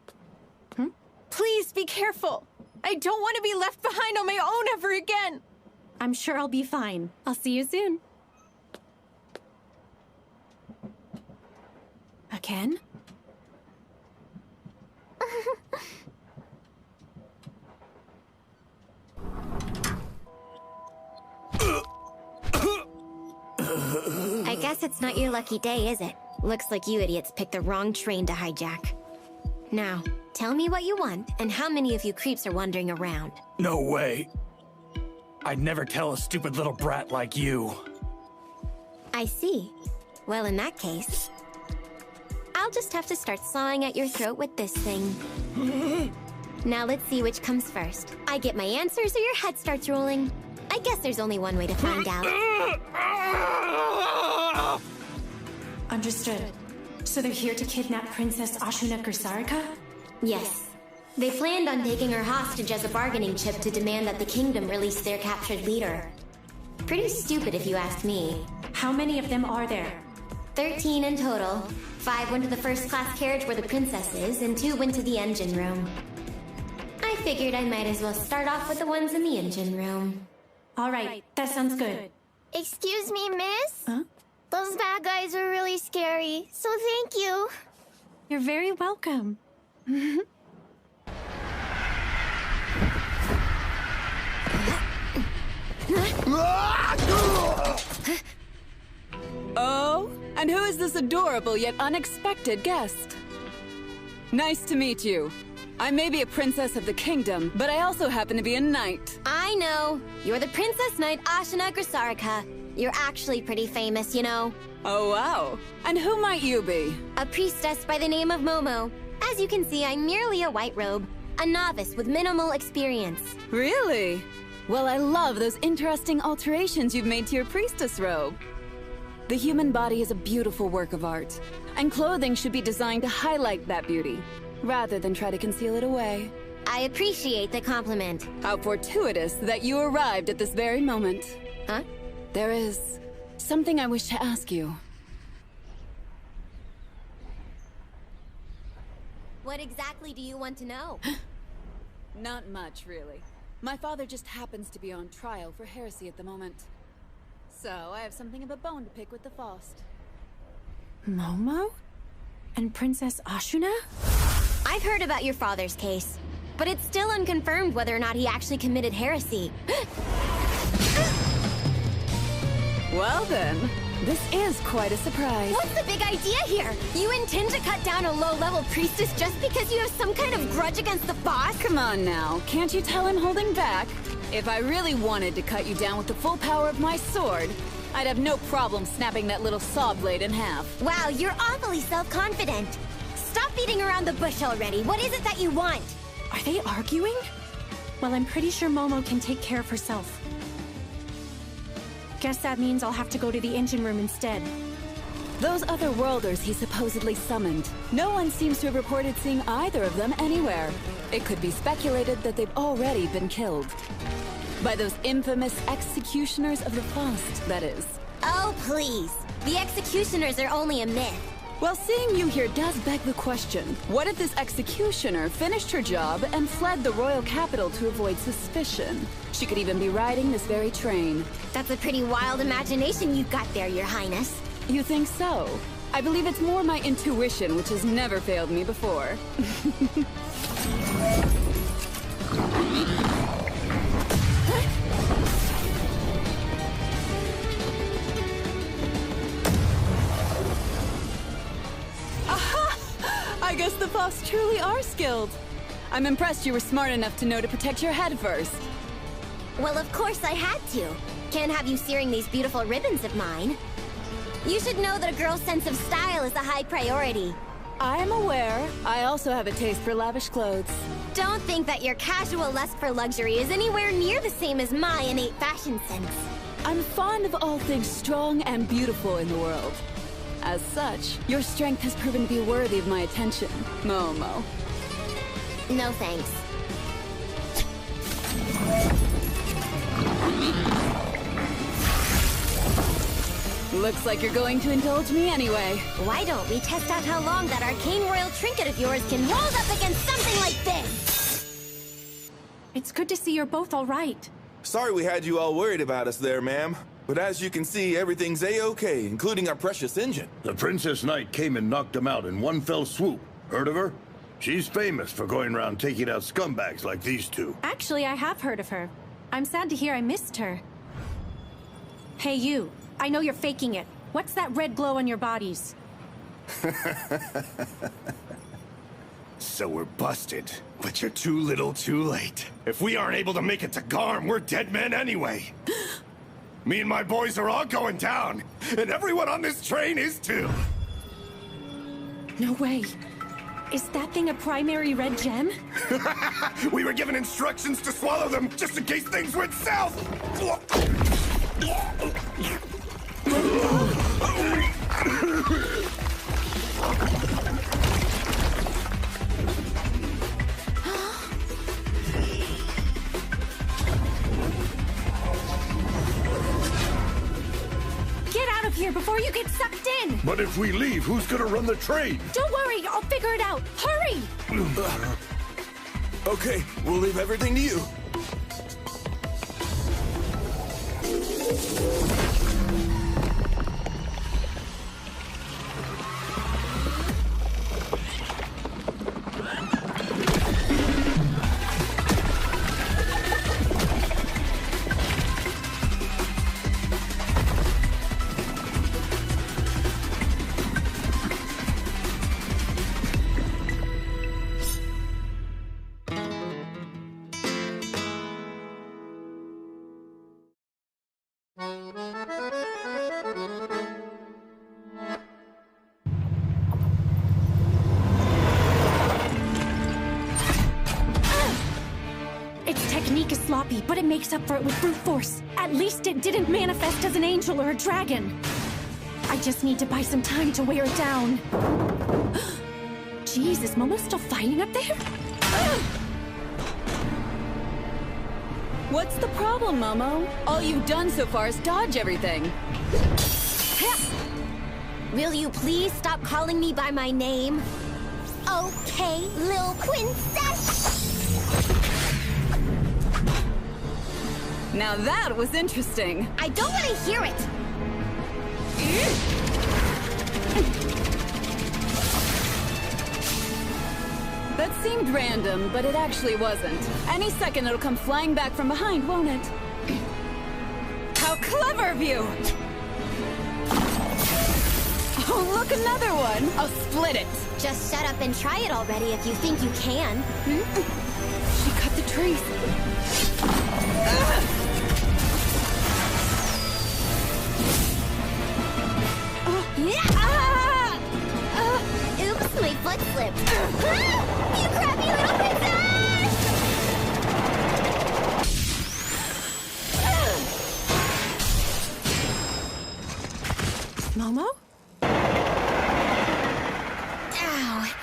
Please be careful. I don't want to be left behind on my own ever again. I'm sure I'll be fine. I'll see you soon. Again? I guess it's not your lucky day, is it? Looks like you idiots picked the wrong train to hijack. Now, tell me what you want, and how many of you creeps are wandering around. No way. I'd never tell a stupid little brat like you. I see. Well, in that case, I'll just have to start sawing at your throat with this thing. Now let's see which comes first. I get my answers or your head starts rolling. I guess there's only one way to find out. Understood. So they're here to kidnap Princess Ashuna Grisarika? Yes. They planned on taking her hostage as a bargaining chip to demand that the kingdom release their captured leader. Pretty stupid if you ask me. How many of them are there? 13 in total. 5 went to the first-class carriage where the princess is, and 2 went to the engine room. I figured I might as well start off with the ones in the engine room. All right, that sounds good. Excuse me, miss? Huh? Those bad guys are really scary, so thank you. You're very welcome. Oh, and who is this adorable yet unexpected guest? Nice to meet you. I may be a princess of the kingdom, but I also happen to be a knight. I know. You're the Princess Knight Ashuna Grisarika. You're actually pretty famous, you know. Oh, wow. And who might you be? A priestess by the name of Momo. As you can see, I'm merely a white robe. A novice with minimal experience. Really? Well, I love those interesting alterations you've made to your priestess robe. The human body is a beautiful work of art, and clothing should be designed to highlight that beauty, rather than try to conceal it away. I appreciate the compliment. How fortuitous that you arrived at this very moment. Huh? There is something I wish to ask you. What exactly do you want to know? Not much, really. My father just happens to be on trial for heresy at the moment. So, I have something of a bone to pick with the Faust. Momo? And Princess Ashuna? I've heard about your father's case, but it's still unconfirmed whether or not he actually committed heresy. Well then, this is quite a surprise. What's the big idea here? You intend to cut down a low-level priestess just because you have some kind of grudge against the boss? Come on now, can't you tell I'm holding back? If I really wanted to cut you down with the full power of my sword, I'd have no problem snapping that little saw blade in half. Wow, you're awfully self-confident. Stop beating around the bush already. What is it that you want? Are they arguing? Well, I'm pretty sure Momo can take care of herself. Guess that means I'll have to go to the engine room instead. Those other worlders he supposedly summoned, no one seems to have reported seeing either of them anywhere. It could be speculated that they've already been killed. By those infamous executioners of the Faust, that is. Oh, please. The executioners are only a myth. Well, seeing you here does beg the question. What if this executioner finished her job and fled the royal capital to avoid suspicion? She could even be riding this very train. That's a pretty wild imagination you've got there, Your Highness. You think so? I believe it's more my intuition, which has never failed me before. I guess the Faust truly are skilled. I'm impressed you were smart enough to know to protect your head first. Well, of course I had to. Can't have you searing these beautiful ribbons of mine. You should know that a girl's sense of style is a high priority. I'm aware. I also have a taste for lavish clothes. Don't think that your casual lust for luxury is anywhere near the same as my innate fashion sense. I'm fond of all things strong and beautiful in the world. As such, your strength has proven to be worthy of my attention, Momo. No thanks. Looks like you're going to indulge me anyway. Why don't we test out how long that arcane royal trinket of yours can hold up against something like this? It's good to see you're both all right. Sorry we had you all worried about us there, ma'am. But as you can see, everything's A-okay, including our precious engine. The Princess Knight came and knocked him out in one fell swoop. Heard of her? She's famous for going around taking out scumbags like these two. Actually, I have heard of her. I'm sad to hear I missed her. Hey, you. I know you're faking it. What's that red glow on your bodies? So we're busted, but you're too little too late. If we aren't able to make it to Garm, we're dead men anyway. Me and my boys are all going down, and everyone on this train is too. No way. Is that thing a primary red gem? We were given instructions to swallow them just in case things went south. Get out of here before you get sucked in! But if we leave, who's gonna run the train? Don't worry, I'll figure it out. Hurry! Okay, we'll leave everything to you. But it makes up for it with brute force. At least it didn't manifest as an angel or a dragon. I just need to buy some time to wear it down. Jeez, is Momo still fighting up there? What's the problem, Momo? All you've done so far is dodge everything. Will you please stop calling me by my name? Okay, Lil Princess! Now that was interesting. I don't want to hear it! That seemed random, but it actually wasn't. Any second it'll come flying back from behind, won't it? How clever of you! Oh, look, another one! I'll split it! Just shut up and try it already if you think you can. She cut the trees. Oops, my foot slipped. You crappy little princess! Momo? Ow.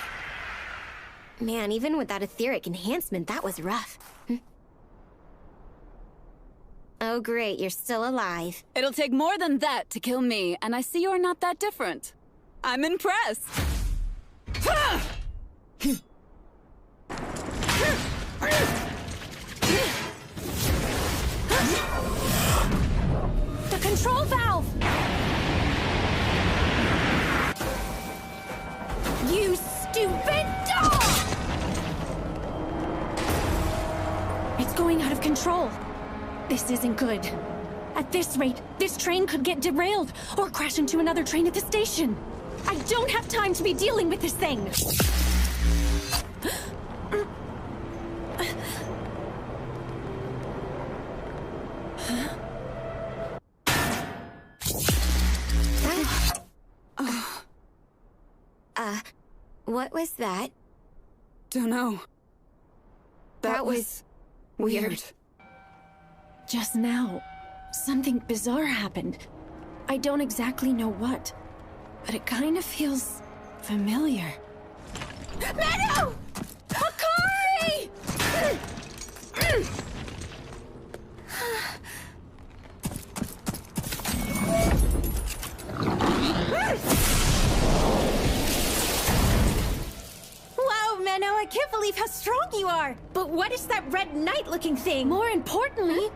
Man, even with that etheric enhancement, that was rough. Oh, great, you're still alive. It'll take more than that to kill me, and I see you're not that different. I'm impressed. The control valve! You stupid dog! It's going out of control. This isn't good. At this rate, this train could get derailed or crash into another train at the station. I don't have time to be dealing with this thing. What was that? Don't know. That was weird. Just now, something bizarre happened. I don't exactly know what, but it kind of feels familiar. Meadow! Akari! I can't believe how strong you are! But what is that red knight-looking thing? More importantly,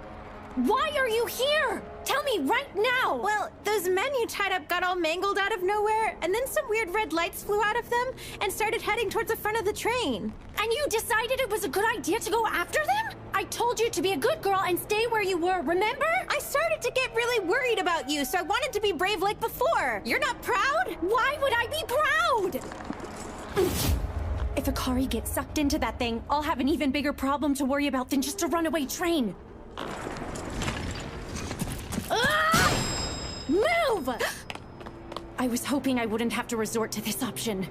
why are you here? Tell me right now! Well, those men you tied up got all mangled out of nowhere, and then some weird red lights flew out of them and started heading towards the front of the train. And you decided it was a good idea to go after them? I told you to be a good girl and stay where you were, remember? I started to get really worried about you, so I wanted to be brave like before. You're not proud? Why would I be proud? If Akari gets sucked into that thing, I'll have an even bigger problem to worry about than just a runaway train. Move! I was hoping I wouldn't have to resort to this option.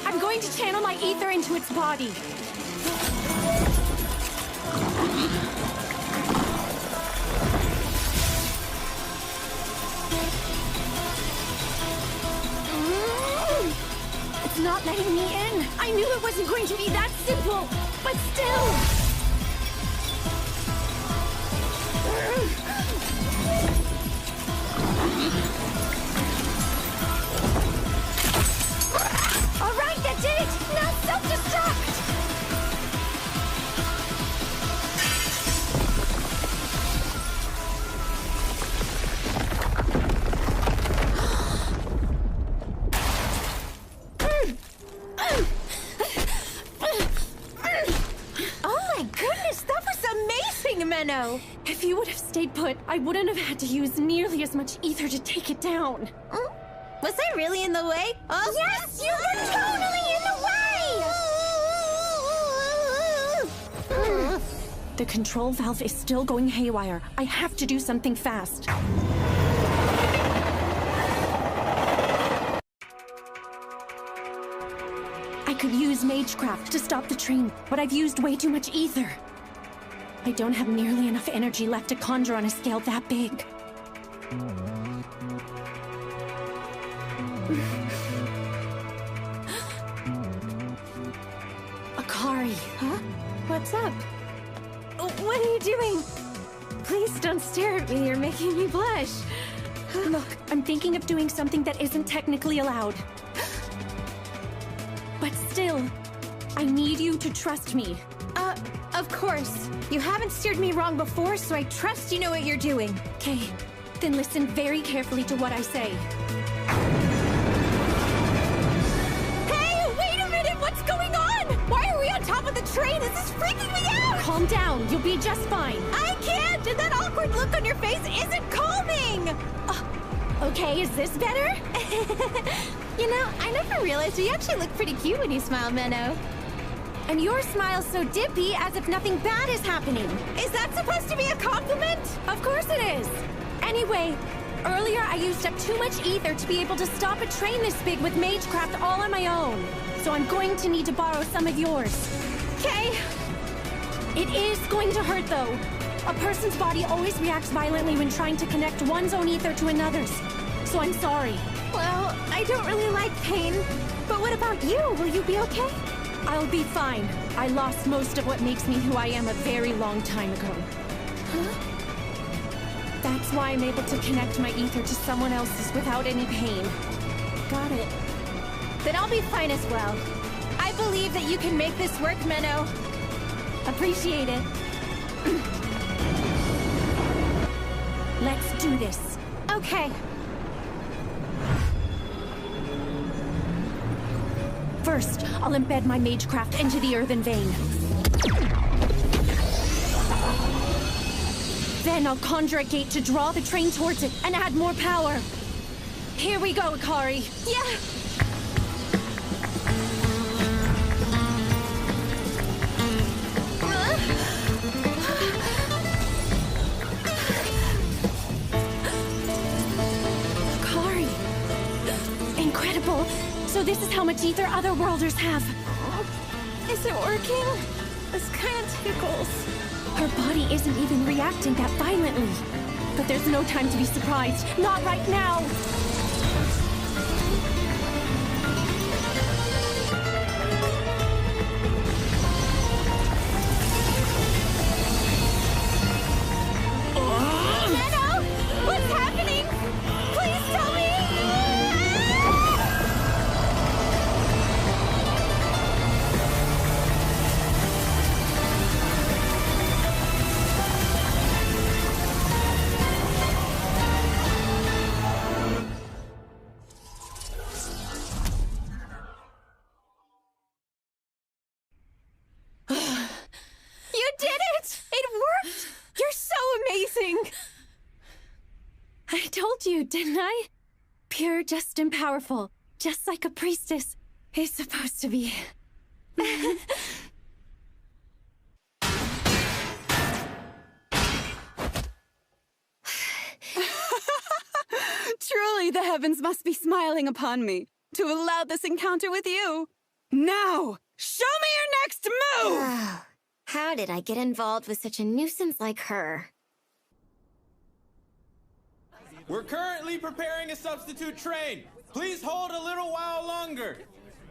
I'm going to channel my ether into its body. It's not letting me in. I knew it wasn't going to be that simple, but still. All right, that did it. Now self-destruct. Menno! If you would have stayed put, I wouldn't have had to use nearly as much ether to take it down. Was I really in the way? Oh, yes, you were totally in the way! The control valve is still going haywire. I have to do something fast. I could use Magecraft to stop the train, but I've used way too much ether. I don't have nearly enough energy left to conjure on a scale that big. Akari. Huh? What's up? What are you doing? Please don't stare at me, you're making me blush. Look, I'm thinking of doing something that isn't technically allowed. But still, I need you to trust me. Of course. You haven't steered me wrong before, so I trust you know what you're doing. Okay, then listen very carefully to what I say. Hey, wait a minute! What's going on? Why are we on top of the train? This is freaking me out! Calm down. You'll be just fine. I can't! And that awkward look on your face isn't calming! Okay, is this better? You know, I never realized you actually look pretty cute when you smile, Menno. And your smile's so dippy as if nothing bad is happening. Is that supposed to be a compliment? Of course it is. Anyway, earlier I used up too much ether to be able to stop a train this big with Magecraft all on my own. So I'm going to need to borrow some of yours. Okay. It is going to hurt though. A person's body always reacts violently when trying to connect one's own ether to another's. So I'm sorry. Well, I don't really like pain. But what about you? Will you be okay? I'll be fine. I lost most of what makes me who I am a very long time ago. Huh? That's why I'm able to connect my ether to someone else's without any pain. Got it. Then I'll be fine as well. I believe that you can make this work, Menno. Appreciate it. Let's do this. Okay. First, I'll embed my Magecraft into the earthen vein. Then I'll conjure a gate to draw the train towards it and add more power. Here we go, Akari. Yeah! Akari! Incredible! So this is how much ether other worlders have. Is it working? This kind of tickles. Her body isn't even reacting that violently. But there's no time to be surprised. Not right now! Menno! What's happening? told you, didn't I? Pure, just, and powerful. Just like a priestess is supposed to be. Truly, the heavens must be smiling upon me to allow this encounter with you. Now, show me your next move! Oh, how did I get involved with such a nuisance like her? We're currently preparing a substitute train. Please hold a little while longer.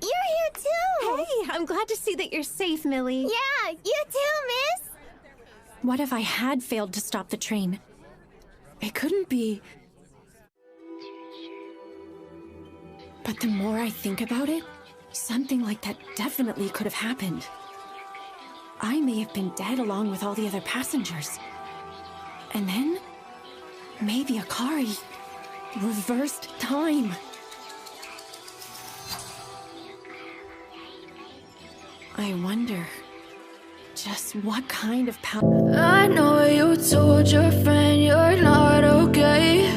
You're here too! Hey, I'm glad to see that you're safe, Millie. Yeah, you too, miss! What if I had failed to stop the train? It couldn't be. But the more I think about it, something like that definitely could have happened. I may have been dead along with all the other passengers. And then, maybe Akari reversed time. I wonder just what kind of power. I know you told your friend you're not okay.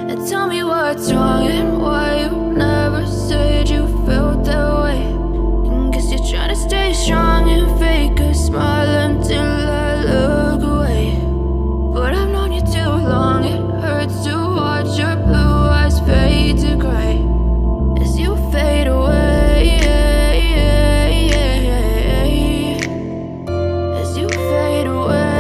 And tell me what's wrong and why you never said you felt that way. And guess you're trying to stay strong and fake a smile until I look away. But I've known you too long, it hurts to watch your blue eyes fade to gray as you fade away. As you fade away.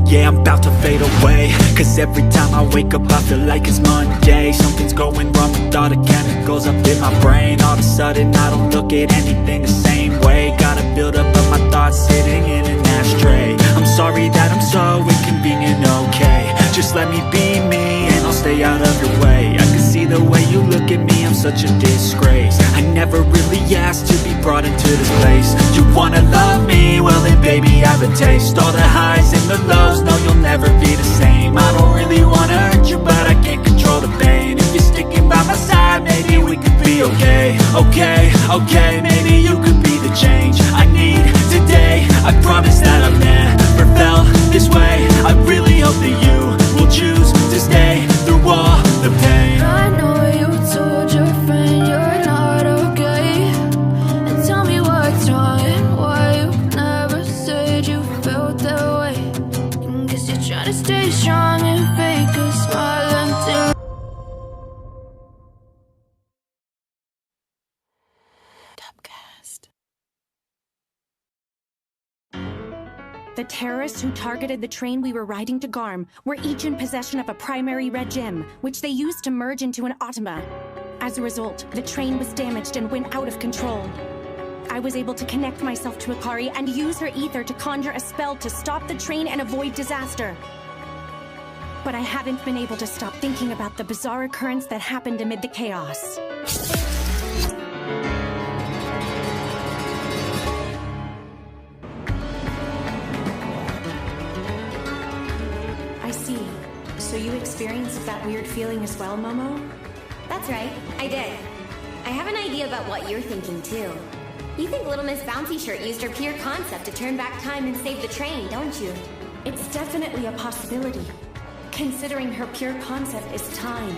Yeah, I'm about to fade away, cause every time I wake up I feel like it's Monday. Something's going wrong with all the chemicals up in my brain. All of a sudden I don't look at anything the same way. Gotta build up of my thoughts sitting in an ashtray. I'm sorry that I'm so inconvenient, okay. Just let me be me and I'll stay out of your way. I can see the way you look at me, I'm such a disgrace. I never really asked to be brought into this place. You wanna love me? Well then baby I have a taste. All the highs and the lows, no you'll never be the same. I don't really wanna hurt you but I can't control the pain. If you're sticking by my side maybe we could be okay. Okay, maybe you could be the change I need today. I promise that I've never felt this way. I really hope that you will choose to stay through all the pain. I know you told your friend you're not okay. And tell me what's wrong and why you never said you felt that way. And guess you're trying to stay strong and fake a smile until The terrorists who targeted the train we were riding to Garm were each in possession of a primary red gem, which they used to merge into an automa. As a result, the train was damaged and went out of control. I was able to connect myself to Akari and use her ether to conjure a spell to stop the train and avoid disaster. But I haven't been able to stop thinking about the bizarre occurrence that happened amid the chaos. I see. So you experienced that weird feeling as well, Momo? That's right, I did. I have an idea about what you're thinking, too. You think Little Miss Bouncy Shirt used her pure concept to turn back time and save the train, don't you? It's definitely a possibility, considering her pure concept is time.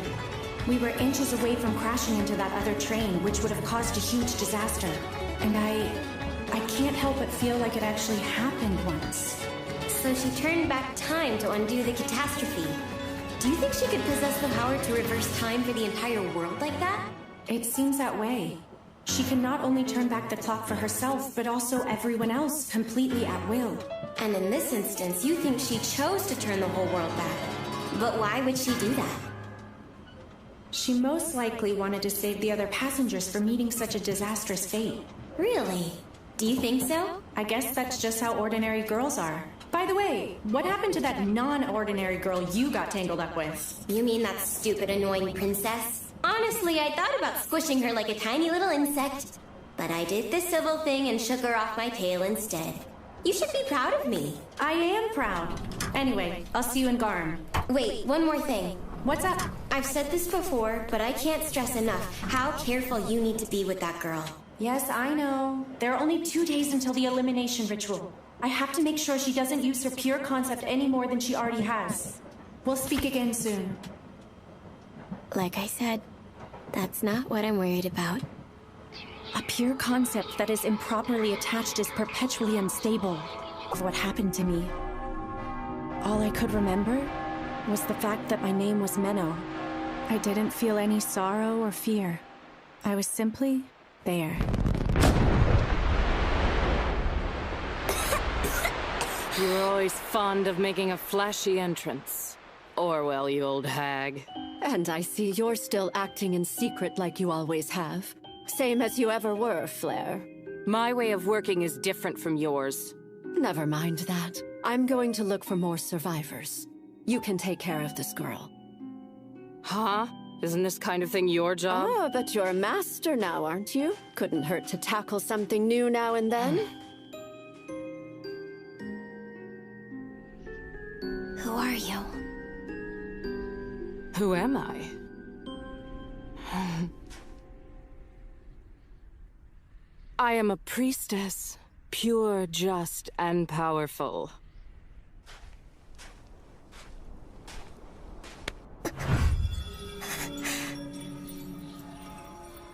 We were inches away from crashing into that other train, which would have caused a huge disaster. And I can't help but feel like it actually happened once. So she turned back time to undo the catastrophe. Do you think she could possess the power to reverse time for the entire world like that? It seems that way. She can not only turn back the clock for herself, but also everyone else completely at will. And in this instance, you think she chose to turn the whole world back. But why would she do that? She most likely wanted to save the other passengers from meeting such a disastrous fate. Really? Do you think so? I guess that's just how ordinary girls are. By the way, what happened to that non-ordinary girl you got tangled up with? You mean that stupid, annoying princess? Honestly, I thought about squishing her like a tiny little insect. But I did the civil thing and shook her off my tail instead. You should be proud of me. I am proud. Anyway, I'll see you in Garm. Wait, one more thing. What's up? I've said this before, but I can't stress enough how careful you need to be with that girl. Yes, I know. There are only 2 days until the elimination ritual. I have to make sure she doesn't use her pure concept any more than she already has. We'll speak again soon. Like I said, that's not what I'm worried about. A pure concept that is improperly attached is perpetually unstable. Of what happened to me. All I could remember was the fact that my name was Menno. I didn't feel any sorrow or fear. I was simply there. You were always fond of making a flashy entrance. Orwell, you old hag. And I see you're still acting in secret like you always have. Same as you ever were, Flair. My way of working is different from yours. Never mind that. I'm going to look for more survivors. You can take care of this girl. Huh? Isn't this kind of thing your job? Ah, but you're a master now, aren't you? Couldn't hurt to tackle something new now and then. Who are you? Who am I? I am a priestess. Pure, just, and powerful.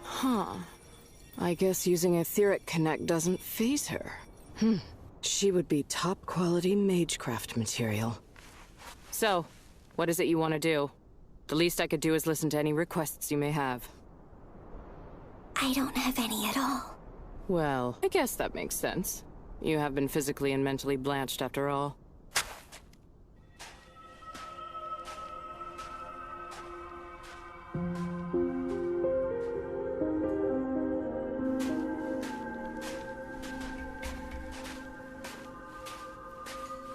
Huh. I guess using etheric connect doesn't faze her. She would be top-quality magecraft material. So, what is it you want to do? The least I could do is listen to any requests you may have. I don't have any at all. Well, I guess that makes sense. You have been physically and mentally blanched after all.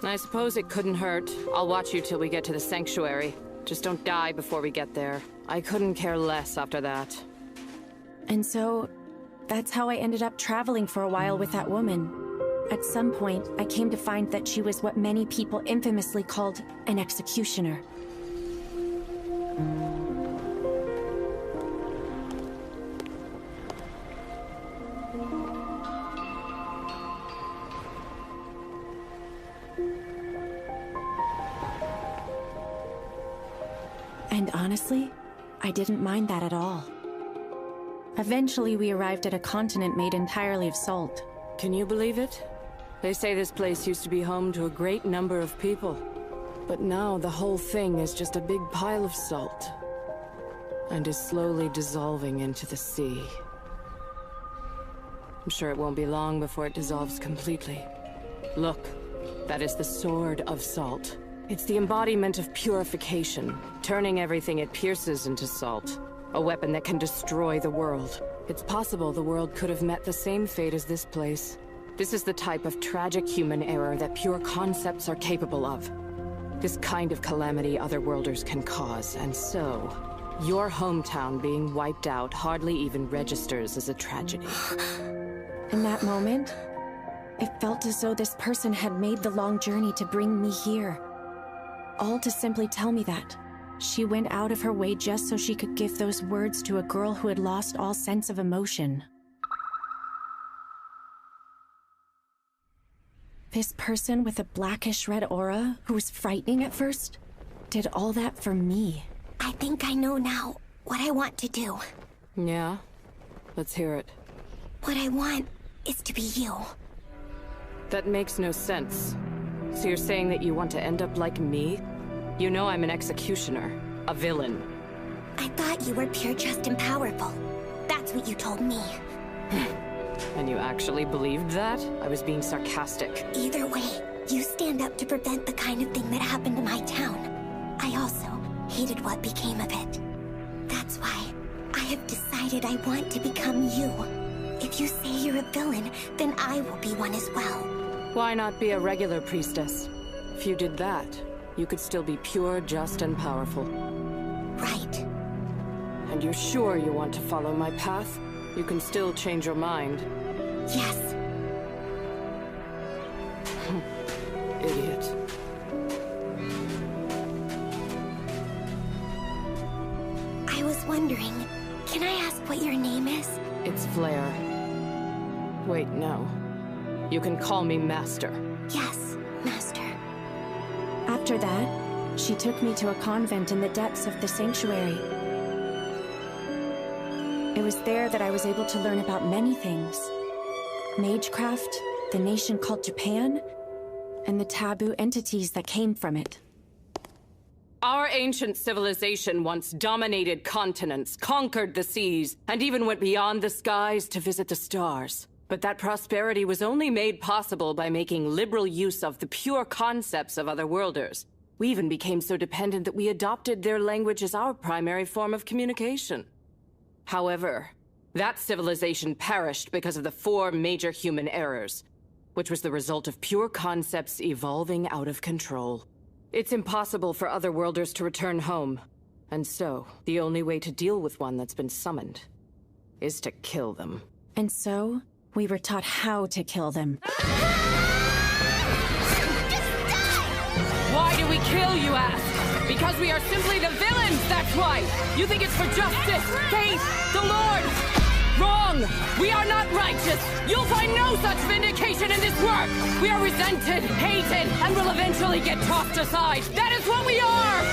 I suppose it couldn't hurt. I'll watch you till we get to the sanctuary. Just don't die before we get there. I couldn't care less after that. And so, that's how I ended up traveling for a while with that woman. At some point, I came to find that she was what many people infamously called an executioner. And honestly, I didn't mind that at all. Eventually, we arrived at a continent made entirely of salt. Can you believe it? They say this place used to be home to a great number of people. But now the whole thing is just a big pile of salt. And is slowly dissolving into the sea. I'm sure it won't be long before it dissolves completely. Look, that is the Sword of Salt. It's the embodiment of purification, turning everything it pierces into salt. A weapon that can destroy the world. It's possible the world could have met the same fate as this place. This is the type of tragic human error that pure concepts are capable of. This kind of calamity otherworlders can cause, and so, your hometown being wiped out hardly even registers as a tragedy. In that moment, it felt as though this person had made the long journey to bring me here. All to simply tell me that. She went out of her way just so she could give those words to a girl who had lost all sense of emotion. This person with a blackish-red aura, who was frightening at first, did all that for me. I think I know now what I want to do. Yeah? Let's hear it. What I want is to be you. That makes no sense. So you're saying that you want to end up like me? You know I'm an executioner, a villain. I thought you were pure, just, and powerful. That's what you told me. And you actually believed that? I was being sarcastic. Either way, you stand up to prevent the kind of thing that happened to my town. I also hated what became of it. That's why I have decided I want to become you. If you say you're a villain, then I will be one as well. Why not be a regular priestess? If you did that, you could still be pure, just, and powerful. Right. And you're sure you want to follow my path? You can still change your mind. Yes. Idiot. I was wondering, can I ask what your name is? It's Flair. Wait, no. You can call me Master. Master. After that, she took me to a convent in the depths of the sanctuary. It was there that I was able to learn about many things. Magecraft, the nation called Japan, and the taboo entities that came from it. Our ancient civilization once dominated continents, conquered the seas, and even went beyond the skies to visit the stars. But that prosperity was only made possible by making liberal use of the pure concepts of otherworlders. We even became so dependent that we adopted their language as our primary form of communication. However, that civilization perished because of the 4 major human errors, which was the result of pure concepts evolving out of control. It's impossible for otherworlders to return home, and so the only way to deal with one that's been summoned is to kill them. And so, we were taught how to kill them. Why do we kill, you ask? Because we are simply the villains, that's why! You think it's for justice, faith, the Lord! Wrong! We are not righteous! You'll find no such vindication in this work! We are resented, hated, and will eventually get tossed aside! That is what we are!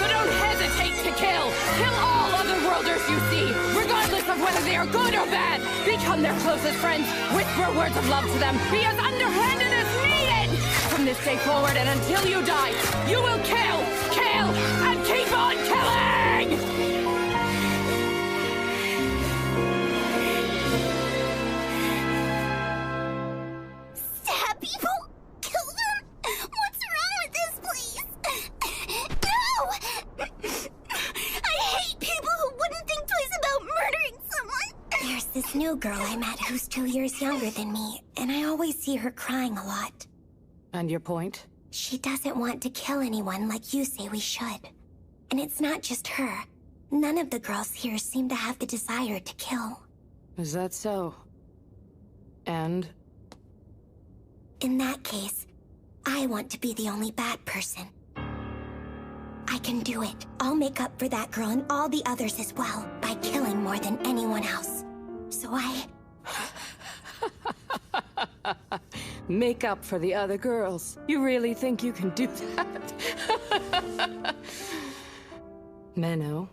So don't hesitate to kill! Kill all otherworlders you see, regardless of whether they are good or bad! Become their closest friends, whisper words of love to them, be as underhanded as needed! From this day forward and until you die, you will kill, and keep on killing! Stab people? Kill them? What's wrong with this place? No! I hate people who wouldn't think twice about murdering someone. There's this new girl I met who's 2 years younger than me, and I always see her crying a lot. And your point? She doesn't want to kill anyone like you say we should. And it's not just her. None of the girls here seem to have the desire to kill. Is that so? And? In that case, I want to be the only bad person. I can do it. I'll make up for that girl and all the others as well by killing more than anyone else. So Make up for the other girls. You really think you can do that? Menno,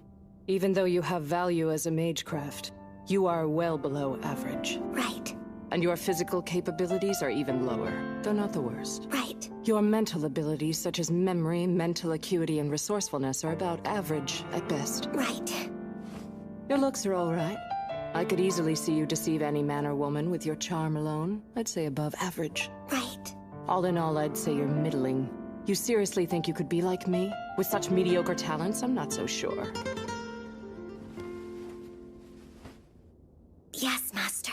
even though you have value as a magecraft, you are well below average. Right. And your physical capabilities are even lower, though not the worst. Right. Your mental abilities, such as memory, mental acuity, and resourcefulness, are about average at best. Right. Your looks are all right. I could easily see you deceive any man or woman with your charm alone. I'd say above average. Right. All in all, I'd say you're middling. You seriously think you could be like me? With such mediocre talents, I'm not so sure. Yes, Master.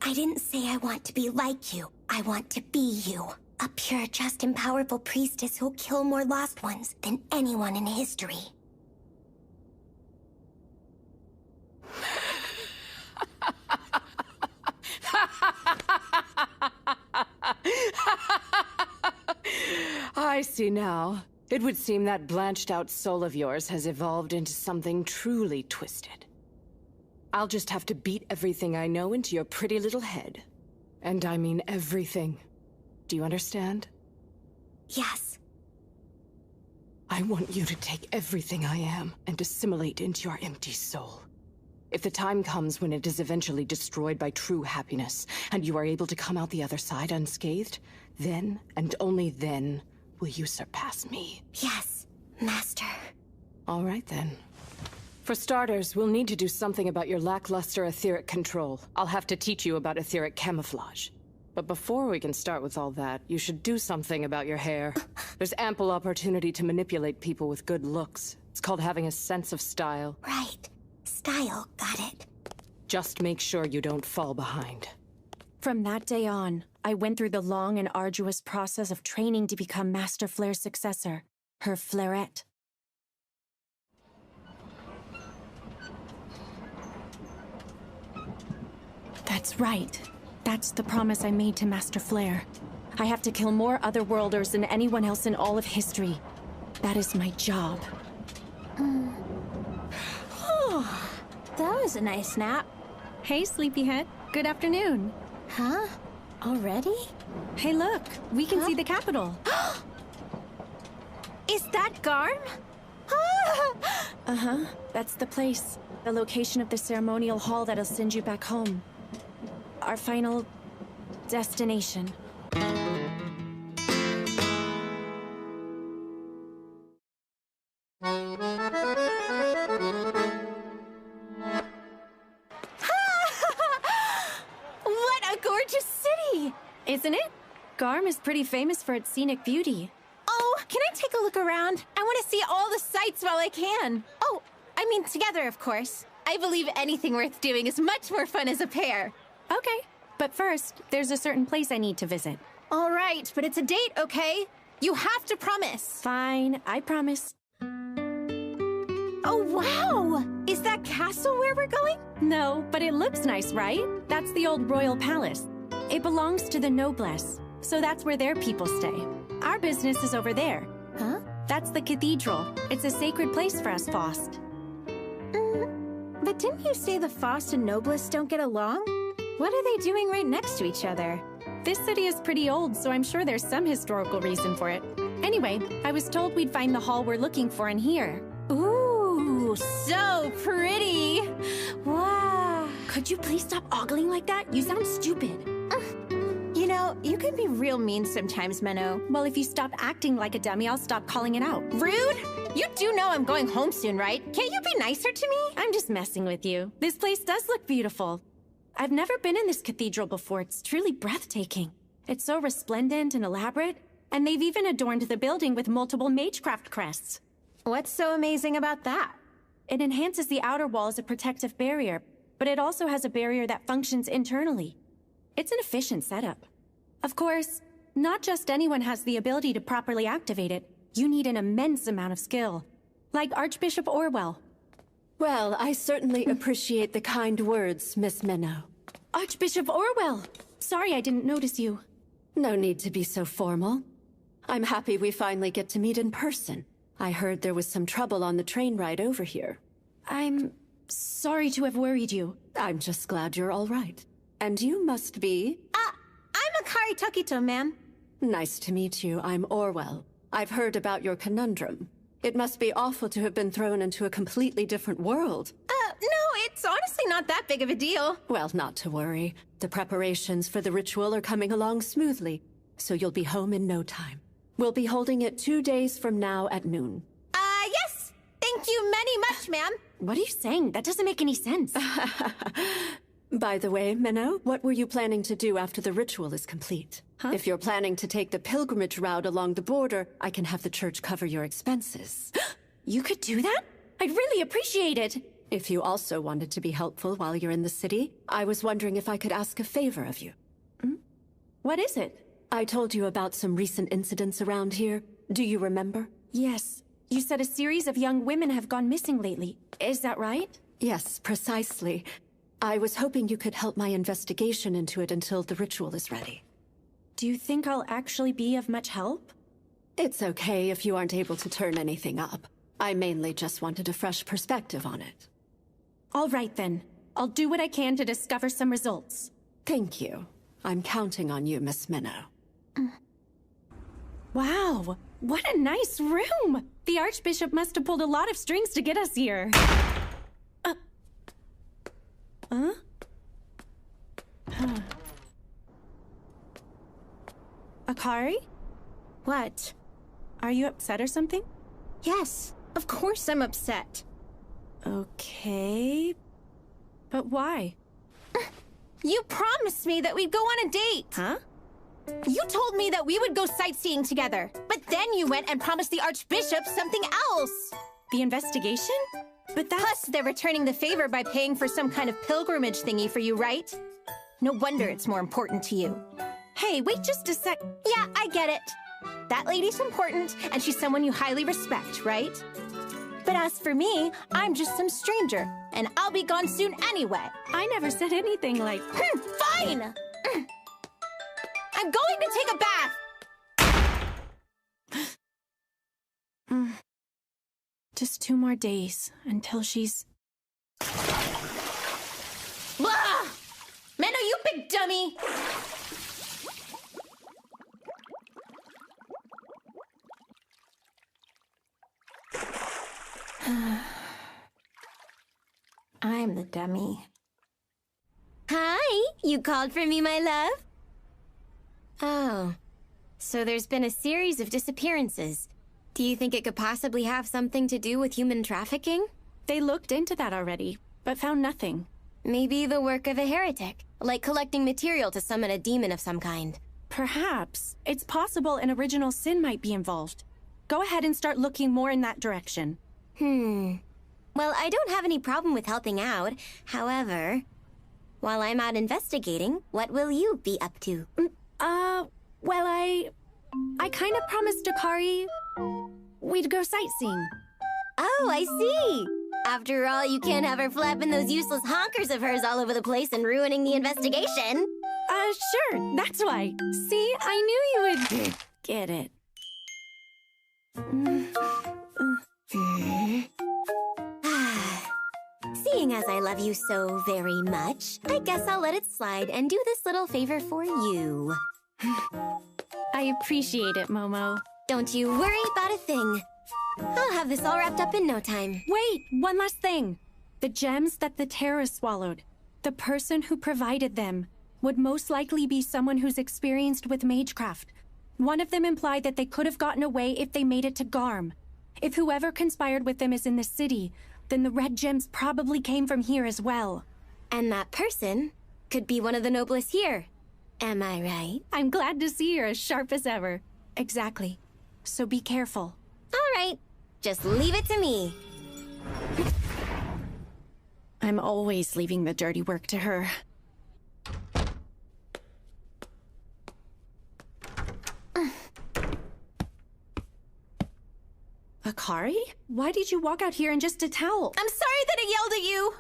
I didn't say I want to be like you. I want to be you. A pure, just, and powerful priestess who'll kill more lost ones than anyone in history. I see now. It would seem that blanched-out soul of yours has evolved into something truly twisted. I'll just have to beat everything I know into your pretty little head. And I mean everything. Do you understand? Yes. I want you to take everything I am and assimilate into your empty soul. If the time comes when it is eventually destroyed by true happiness, and you are able to come out the other side unscathed, then, and only then, will you surpass me? Yes, Master. All right, then. For starters, we'll need to do something about your lackluster etheric control. I'll have to teach you about etheric camouflage. But before we can start with all that, you should do something about your hair. There's ample opportunity to manipulate people with good looks. It's called having a sense of style. Right. Style, got it. Just make sure you don't fall behind. From that day on, I went through the long and arduous process of training to become Master Flare's successor, her Flairette. That's right. That's the promise I made to Master Flare. I have to kill more Otherworlders than anyone else in all of history. That is my job. That was a nice nap. Hey, sleepyhead. Good afternoon. Huh? Already? Hey, look. We can see the capital. Is that Garm? Uh-huh. That's the place. The location of the ceremonial hall that'll send you back home. Our final destination. What a gorgeous city! Isn't it? Garm is pretty famous for its scenic beauty. Oh, can I take a look around? I want to see all the sights while I can. Oh, I mean together, of course. I believe anything worth doing is much more fun as a pair. Okay, but first, there's a certain place I need to visit. All right, but it's a date, okay? You have to promise. Fine, I promise. Oh, wow! Is that castle where we're going? No, but it looks nice, right? That's the old royal palace. It belongs to the noblesse, so that's where their people stay. Our business is over there. Huh? That's the cathedral. It's a sacred place for us Faust. But didn't you say the Faust and Noblesse don't get along? What are they doing right next to each other? This city is pretty old, so I'm sure there's some historical reason for it. Anyway, I was told we'd find the hall we're looking for in here. Ooh, so pretty! Wow! Could you please stop ogling like that? You sound stupid. You know, you can be real mean sometimes, Menno. Well, if you stop acting like a dummy, I'll stop calling it out. Rude? You do know I'm going home soon, right? Can't you be nicer to me? I'm just messing with you. This place does look beautiful. I've never been in this cathedral before. It's truly breathtaking. It's so resplendent and elaborate, and they've even adorned the building with multiple magecraft crests. What's so amazing about that? It enhances the outer wall as a protective barrier, but it also has a barrier that functions internally. It's an efficient setup. Of course, not just anyone has the ability to properly activate it. You need an immense amount of skill, like Archbishop Orwell. Well, I certainly appreciate the kind words, Miss Menno. Archbishop Orwell! Sorry I didn't notice you. No need to be so formal. I'm happy we finally get to meet in person. I heard there was some trouble on the train ride over here. I'm sorry to have worried you. I'm just glad you're all right. And you must be... I'm Akari Tokito, ma'am. Nice to meet you. I'm Orwell. I've heard about your conundrum. It must be awful to have been thrown into a completely different world. No, it's honestly not that big of a deal. Well, not to worry. The preparations for the ritual are coming along smoothly, so you'll be home in no time. We'll be holding it 2 days from now at noon. Yes! Thank you many much, ma'am. What are you saying? That doesn't make any sense. By the way, Menno, what were you planning to do after the ritual is complete? Huh? If you're planning to take the pilgrimage route along the border, I can have the church cover your expenses. You could do that? I'd really appreciate it. If you also wanted to be helpful while you're in the city, I was wondering if I could ask a favor of you. What is it? I told you about some recent incidents around here. Do you remember? Yes. You said a series of young women have gone missing lately. Is that right? Yes, precisely. I was hoping you could help my investigation into it until the ritual is ready. Do you think I'll actually be of much help? It's okay if you aren't able to turn anything up. I mainly just wanted a fresh perspective on it. All right, then. I'll do what I can to discover some results. Thank you. I'm counting on you, Miss Menno. Wow, what a nice room! The Archbishop must have pulled a lot of strings to get us here. Akari? What? Are you upset or something? Yes, of course I'm upset. Okay... But why? You promised me that we'd go on a date! Huh? You told me that we would go sightseeing together, but then you went and promised the Archbishop something else! The investigation? But that's... Plus, they're returning the favor by paying for some kind of pilgrimage thingy for you, right? No wonder it's more important to you. Hey, wait just a sec. Yeah, I get it. That lady's important, and she's someone you highly respect, right? But as for me, I'm just some stranger, and I'll be gone soon anyway. I never said anything like... Fine! I'm going to take a bath! Just 2 more days until she's... Blah! Menno, you big dummy! I'm the dummy. Hi, you called for me, my love? Oh, so there's been a series of disappearances. Do you think it could possibly have something to do with human trafficking? They looked into that already, but found nothing. Maybe the work of a heretic, like collecting material to summon a demon of some kind. Perhaps. It's possible an original sin might be involved. Go ahead and start looking more in that direction. Well, I don't have any problem with helping out. However, while I'm out investigating, what will you be up to? Well, I kind of promised Akari we'd go sightseeing. Oh, I see. After all, you can't have her flapping those useless honkers of hers all over the place and ruining the investigation. Sure, that's why. See, I knew you would get it. Seeing as I love you so very much, I guess I'll let it slide and do this little favor for you. I appreciate it, Momo. Don't you worry about a thing. I'll have this all wrapped up in no time. Wait, one last thing. The gems that the terrorists swallowed, the person who provided them would most likely be someone who's experienced with magecraft. One of them implied that they could have gotten away if they made it to Garm. If whoever conspired with them is in the city, then the red gems probably came from here as well. And that person could be one of the noblest here. Am I right? I'm glad to see you're as sharp as ever. Exactly. So be careful. All right. Just leave it to me. I'm always leaving the dirty work to her. Akari? Why did you walk out here in just a towel? I'm sorry that I yelled at you.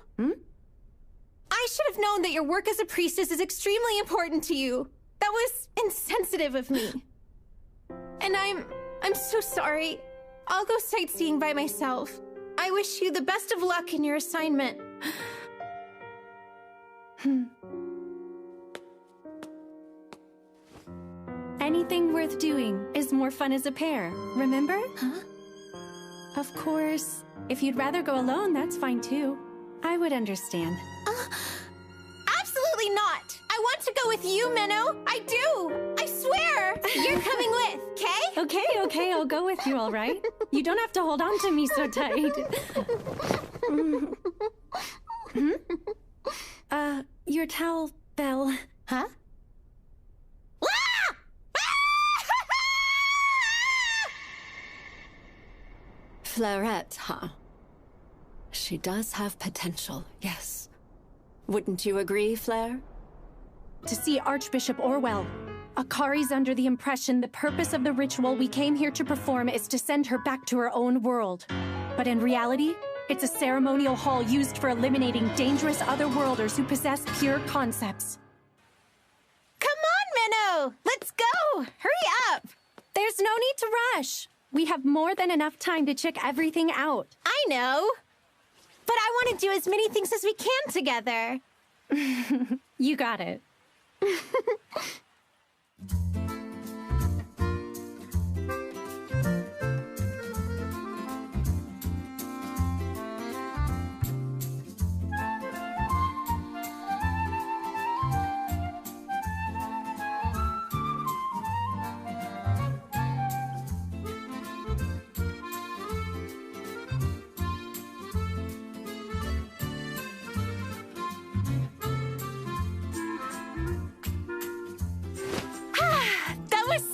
I should have known that your work as a priestess is extremely important to you. That was insensitive of me. And I'm so sorry. I'll go sightseeing by myself. I wish you the best of luck in your assignment. Anything worth doing is more fun as a pair, remember? Huh? Of course, if you'd rather go alone, that's fine too. I would understand. Absolutely not! I want to go with you, Minnow! I do! I swear! You're coming with, okay? Okay, I'll go with you, all right? You don't have to hold on to me so tight. Your towel, Belle. Huh? Flairette, huh? She does have potential, yes. Wouldn't you agree, Flair? To see Archbishop Orwell. Akari's under the impression the purpose of the ritual we came here to perform is to send her back to her own world. But in reality, it's a ceremonial hall used for eliminating dangerous otherworlders who possess pure concepts. Come on, Minnow! Let's go! Hurry up! There's no need to rush. We have more than enough time to check everything out. I know. But I want to do as many things as we can together. You got it.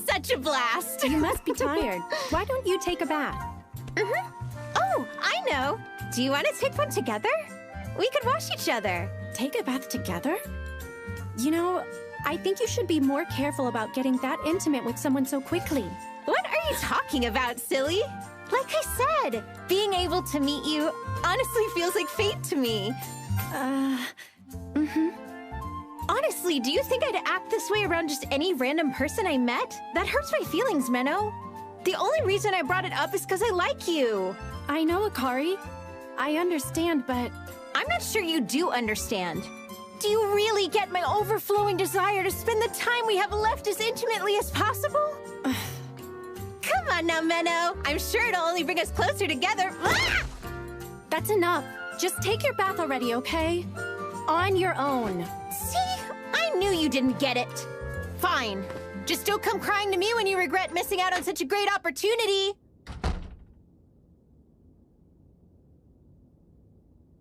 Such a blast! You must be tired. Why don't you take a bath? Oh, I know! Do you want to take one together? We could wash each other. Take a bath together? You know, I think you should be more careful about getting that intimate with someone so quickly. What are you talking about, silly? Like I said, being able to meet you honestly feels like fate to me. Honestly, do you think I'd act this way around just any random person I met? That hurts my feelings, Minnow. The only reason I brought it up is because I like you. I know, Akari. I understand, but... I'm not sure you do understand. Do you really get my overflowing desire to spend the time we have left as intimately as possible? Come on now, Minnow. I'm sure it'll only bring us closer together. That's enough. Just take your bath already, okay? On your own. See? I knew you didn't get it. Fine. Just don't come crying to me when you regret missing out on such a great opportunity.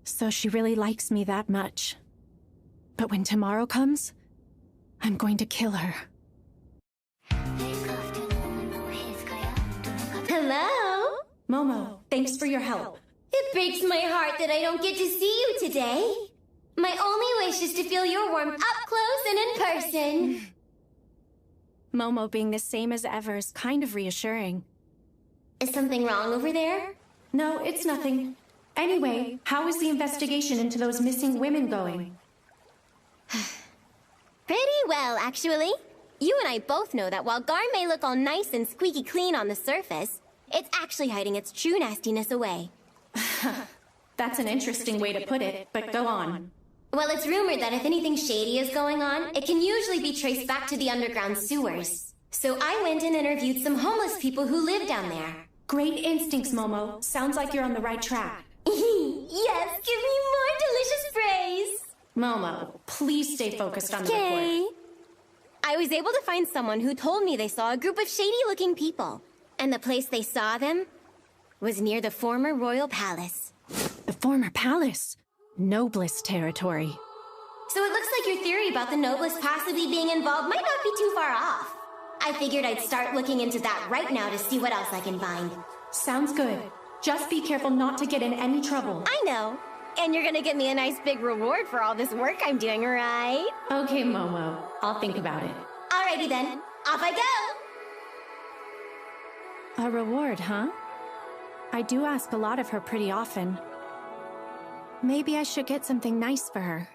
So she really likes me that much. But when tomorrow comes, I'm going to kill her. Hello? Momo, thanks for your help. It breaks my heart that I don't get to see you today. My only wish is to feel your warmth up close and in person. Momo being the same as ever is kind of reassuring. Is something wrong over there? No, it's nothing. Anyway, how is the investigation into those missing women going? Pretty well, actually. You and I both know that while Gar may look all nice and squeaky clean on the surface, it's actually hiding its true nastiness away. That's an interesting way to put it, but go on. Well, it's rumored that if anything shady is going on, it can usually be traced back to the underground sewers. So I went and interviewed some homeless people who live down there. Great instincts, Momo. Sounds like you're on the right track. Yes, give me more delicious praise! Momo, please stay focused on the report. I was able to find someone who told me they saw a group of shady-looking people. And the place they saw them was near the former royal palace. The former palace? Noblest territory. So it looks like your theory about the Noblest possibly being involved might not be too far off. I figured I'd start looking into that right now to see what else I can find. Sounds good. Just be careful not to get in any trouble. I know. And you're gonna give me a nice big reward for all this work I'm doing, right? Okay, Momo. I'll think about it. Alrighty then. Off I go! A reward, huh? I do ask a lot of her pretty often. Maybe I should get something nice for her.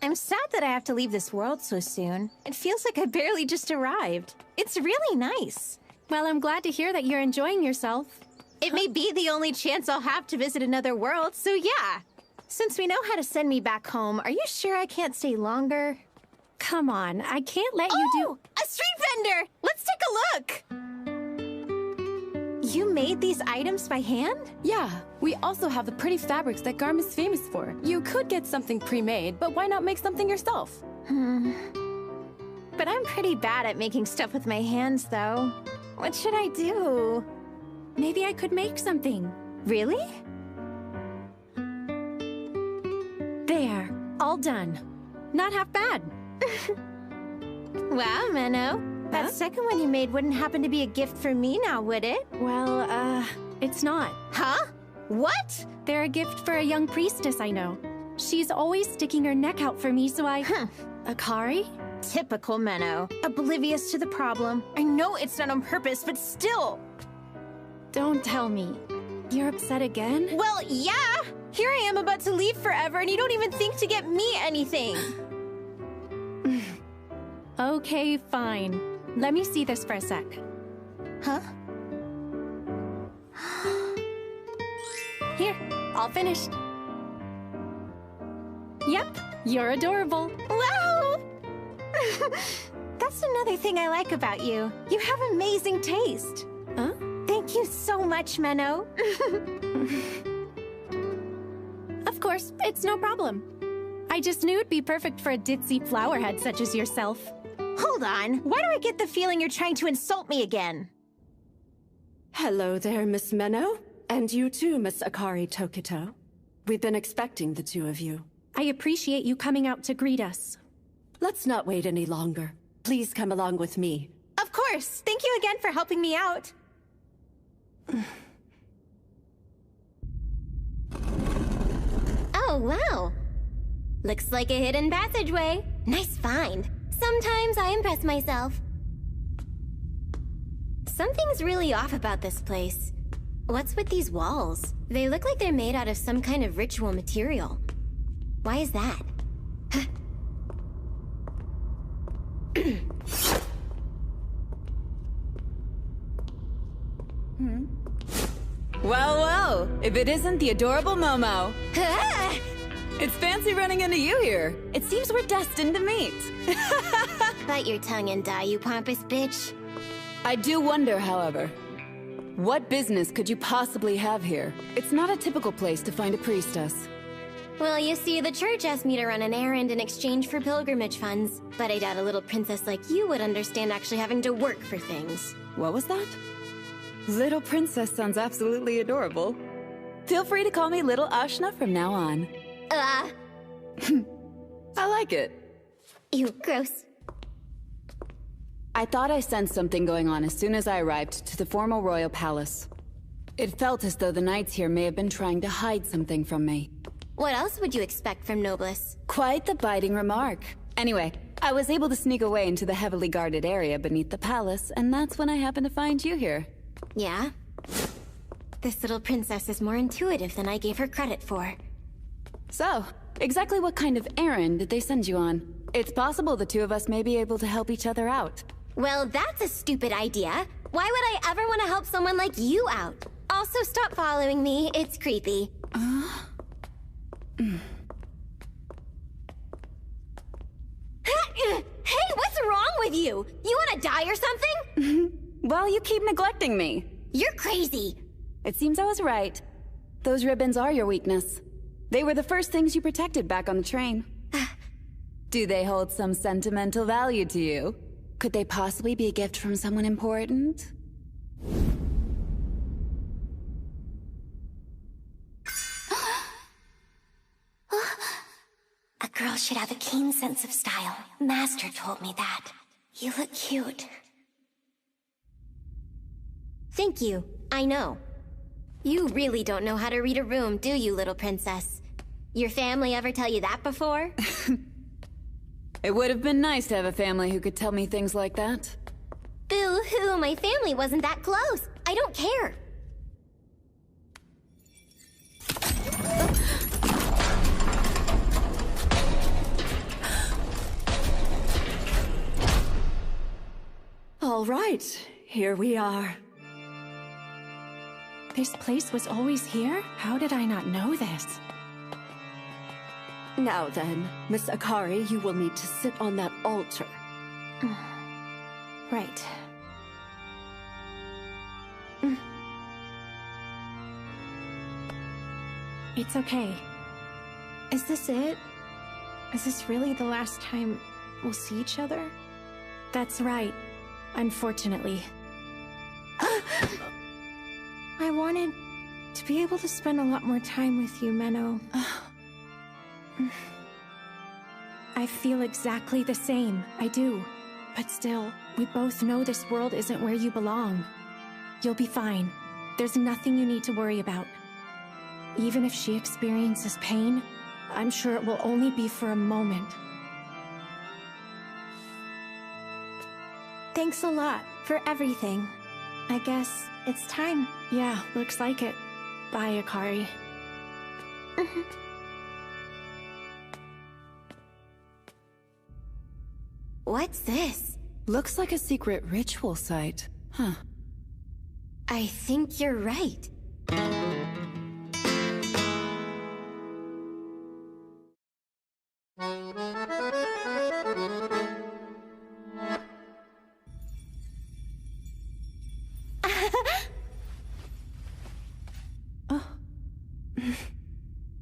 I'm sad that I have to leave this world so soon. It feels like I barely just arrived. It's really nice. Well, I'm glad to hear that you're enjoying yourself. It may be the only chance I'll have to visit another world, so yeah. Since we know how to send me back home, are you sure I can't stay longer? Come on, I can't let you do— a street vendor! Let's take a look! You made these items by hand? Yeah, we also have the pretty fabrics that Garm is famous for. You could get something pre-made, but why not make something yourself? But I'm pretty bad at making stuff with my hands, though. What should I do? Maybe I could make something. Really? There, all done. Not half bad. Wow, Menno. That second one you made wouldn't happen to be a gift for me now, would it? Well, it's not. Huh? What? They're a gift for a young priestess I know. She's always sticking her neck out for me, so I— Akari? Typical Menno. Oblivious to the problem. I know it's not on purpose, but still. Don't tell me. You're upset again? Well, yeah! Here I am about to leave forever, and you don't even think to get me anything. Okay, fine. Let me see this for a sec. Huh? Here, all finished. Yep, you're adorable. Wow! That's another thing I like about you. You have amazing taste. Huh? Thank you so much, Menno. Of course, it's no problem. I just knew it'd be perfect for a ditzy flowerhead such as yourself. Hold on. Why do I get the feeling you're trying to insult me again? Hello there, Miss Menno. And you too, Miss Akari Tokito. We've been expecting the two of you. I appreciate you coming out to greet us. Let's not wait any longer. Please come along with me. Of course. Thank you again for helping me out. Oh, wow. Looks like a hidden passageway. Nice find. Sometimes I impress myself. Something's really off about this place. What's with these walls? They look like they're made out of some kind of ritual material. Why is that? Well, well, if it isn't the adorable Momo. It's fancy running into you here. It seems we're destined to meet. Bite your tongue and die, you pompous bitch. I do wonder, however, What business could you possibly have here? It's not a typical place to find a priestess. Well, you see, the church asked me to run an errand in exchange for pilgrimage funds. But I doubt a little princess like you would understand actually having to work for things. What was that? Little princess sounds absolutely adorable. Feel free to call me Little Ashna from now on. I like it. Ew, gross. I thought I sensed something going on as soon as I arrived to the formal royal palace. It felt as though the knights here may have been trying to hide something from me. What else would you expect from Nobliss? Quite the biting remark. Anyway, I was able to sneak away into the heavily guarded area beneath the palace, and that's when I happened to find you here. Yeah? This little princess is more intuitive than I gave her credit for. So, exactly what kind of errand did they send you on? It's possible the two of us may be able to help each other out. Well, that's a stupid idea. Why would I ever want to help someone like you out? Also, stop following me. It's creepy. Hey, what's wrong with you? You want to die or something? Well, you keep neglecting me. You're crazy. It seems I was right. Those ribbons are your weakness. They were the first things you protected back on the train. Do they hold some sentimental value to you? Could they possibly be a gift from someone important? A girl should have a keen sense of style. Master told me that. You look cute. Thank you. I know. You really don't know how to read a room, do you, little princess? Your family ever tell you that before? It would have been nice to have a family who could tell me things like that. Boo-hoo, my family wasn't that close. I don't care. All right, here we are. This place was always here? How did I not know this? Now then, Miss Akari, you will need to sit on that altar. Right. It's okay. Is this it? Is this really the last time we'll see each other? That's right. Unfortunately. I wanted to be able to spend a lot more time with you, Menno. I feel exactly the same. I do. But still, we both know this world isn't where you belong. You'll be fine. There's nothing you need to worry about. Even if she experiences pain, I'm sure it will only be for a moment. Thanks a lot for everything. I guess it's time. Yeah, looks like it. Bye, Akari. What's this? Looks like a secret ritual site. Huh. I think you're right.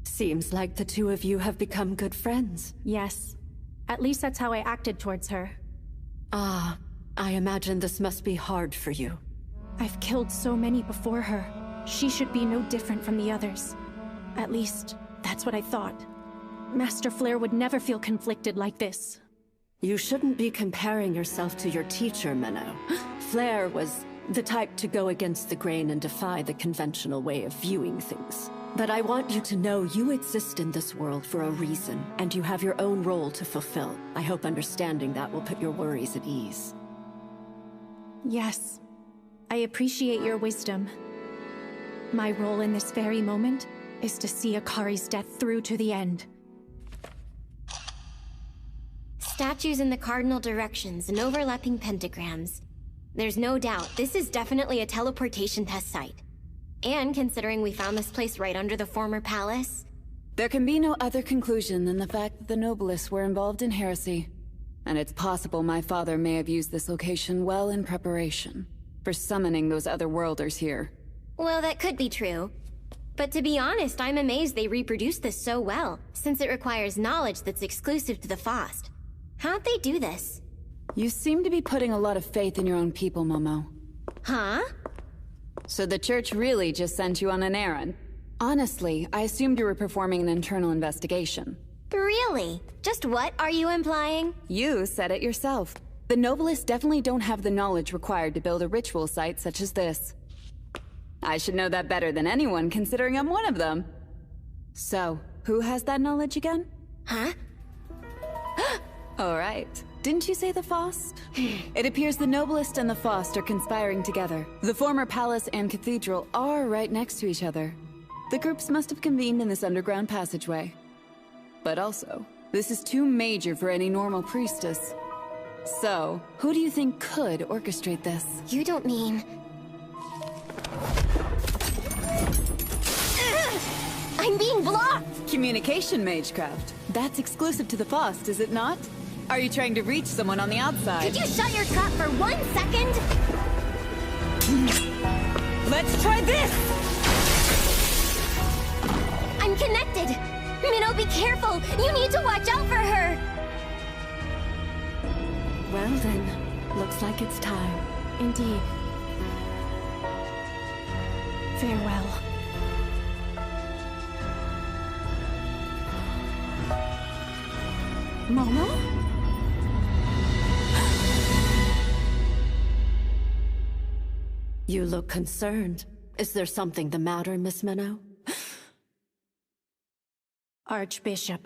Seems like the two of you have become good friends. Yes. At least that's how I acted towards her. Ah, I imagine this must be hard for you. I've killed so many before her. She should be no different from the others. At least, that's what I thought. Master Flare would never feel conflicted like this. You shouldn't be comparing yourself to your teacher, Menno. Flare was the type to go against the grain and defy the conventional way of viewing things. But I want you to know you exist in this world for a reason, and you have your own role to fulfill. I hope understanding that will put your worries at ease. Yes. I appreciate your wisdom. My role in this very moment is to see Akari's death through to the end. Statues in the cardinal directions and overlapping pentagrams. There's no doubt this is definitely a teleportation test site. And considering we found this place right under the former palace... There can be no other conclusion than the fact that the Nobliss were involved in heresy. And it's possible my father may have used this location well in preparation. for summoning those other worlders here. Well, that could be true. But to be honest, I'm amazed they reproduced this so well, since it requires knowledge that's exclusive to the Faust. How'd they do this? You seem to be putting a lot of faith in your own people, Momo. Huh? So the church really just sent you on an errand? Honestly, I assumed you were performing an internal investigation. Really? Just what are you implying? You said it yourself. The Noblest definitely don't have the knowledge required to build a ritual site such as this. I should know that better than anyone, considering I'm one of them. So, who has that knowledge again? Huh? Alright. Didn't you say the Faust? It appears the Noblest and the Faust are conspiring together. The former palace and cathedral are right next to each other. The groups must have convened in this underground passageway. But also, this is too major for any normal priestess. So, who do you think could orchestrate this? You don't mean... I'm being blocked! Communication magecraft. That's exclusive to the Faust, is it not? Are you trying to reach someone on the outside? Could you shut your trap for 1 second? Let's try this! I'm connected! Minnow, be careful! You need to watch out for her! Well then, looks like it's time. Indeed. Farewell. Momo? You look concerned. Is there something the matter, Miss Minnow? Archbishop.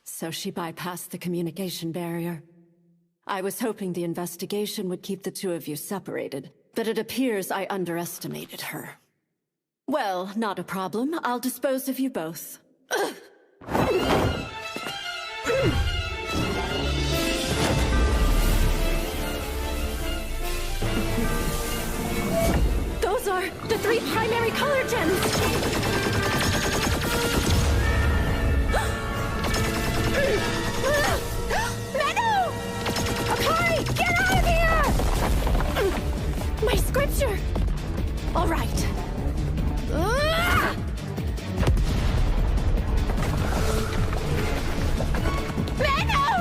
So she bypassed the communication barrier. I was hoping the investigation would keep the two of you separated, but it appears I underestimated her. Well, not a problem. I'll dispose of you both. Those are the 3 primary color gems! Meadow! Akari, get out of here! My scripture! All right. Meadow!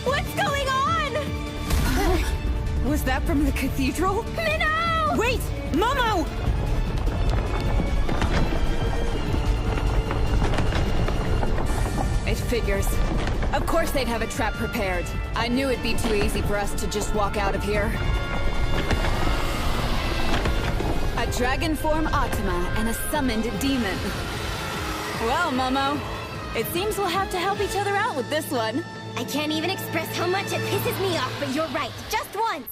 What's going on? Was that from the cathedral? Minnow! Wait! Momo! It figures. Of course they'd have a trap prepared. I knew it'd be too easy for us to just walk out of here. A dragon form Atma and a summoned demon. Well, Momo, it seems we'll have to help each other out with this one. I can't even express how much it pisses me off, but you're right. Just once!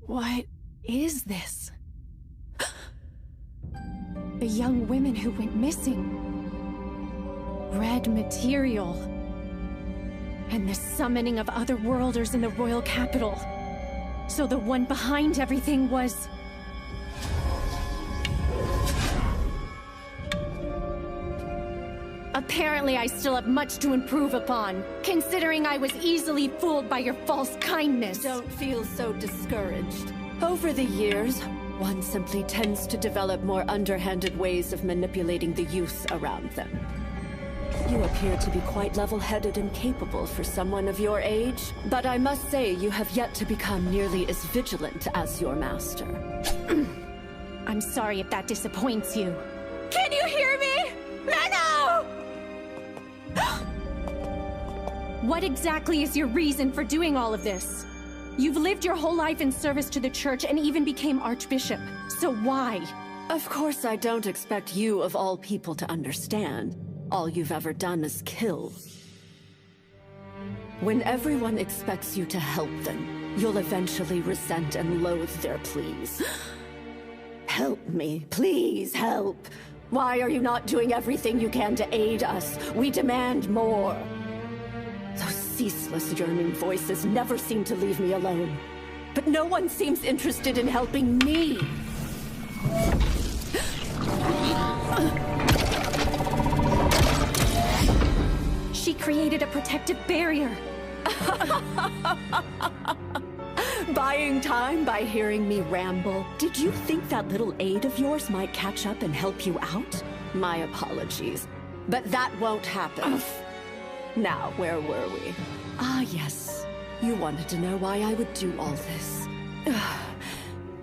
What is this? The young women who went missing. Red material. And the summoning of other worlders in the royal capital. So the one behind everything was... Apparently I still have much to improve upon, considering I was easily fooled by your false kindness. Don't feel so discouraged. Over the years, one simply tends to develop more underhanded ways of manipulating the youth around them. You appear to be quite level-headed and capable for someone of your age, but I must say you have yet to become nearly as vigilant as your master. I'm sorry if that disappoints you. Can you hear me? Meadow! What exactly is your reason for doing all of this? You've lived your whole life in service to the church and even became Archbishop. So why? Of course I don't expect you of all people to understand. All you've ever done is kill. When everyone expects you to help them, you'll eventually resent and loathe their pleas. Help me, please help. Why are you not doing everything you can to aid us? We demand more. Those ceaseless yearning voices never seem to leave me alone. But no one seems interested in helping me. created a protective barrier. Buying time by hearing me ramble. Did you think that little aid of yours might catch up and help you out? My apologies. But that won't happen. Now, where were we? Ah, yes. You wanted to know why I would do all this.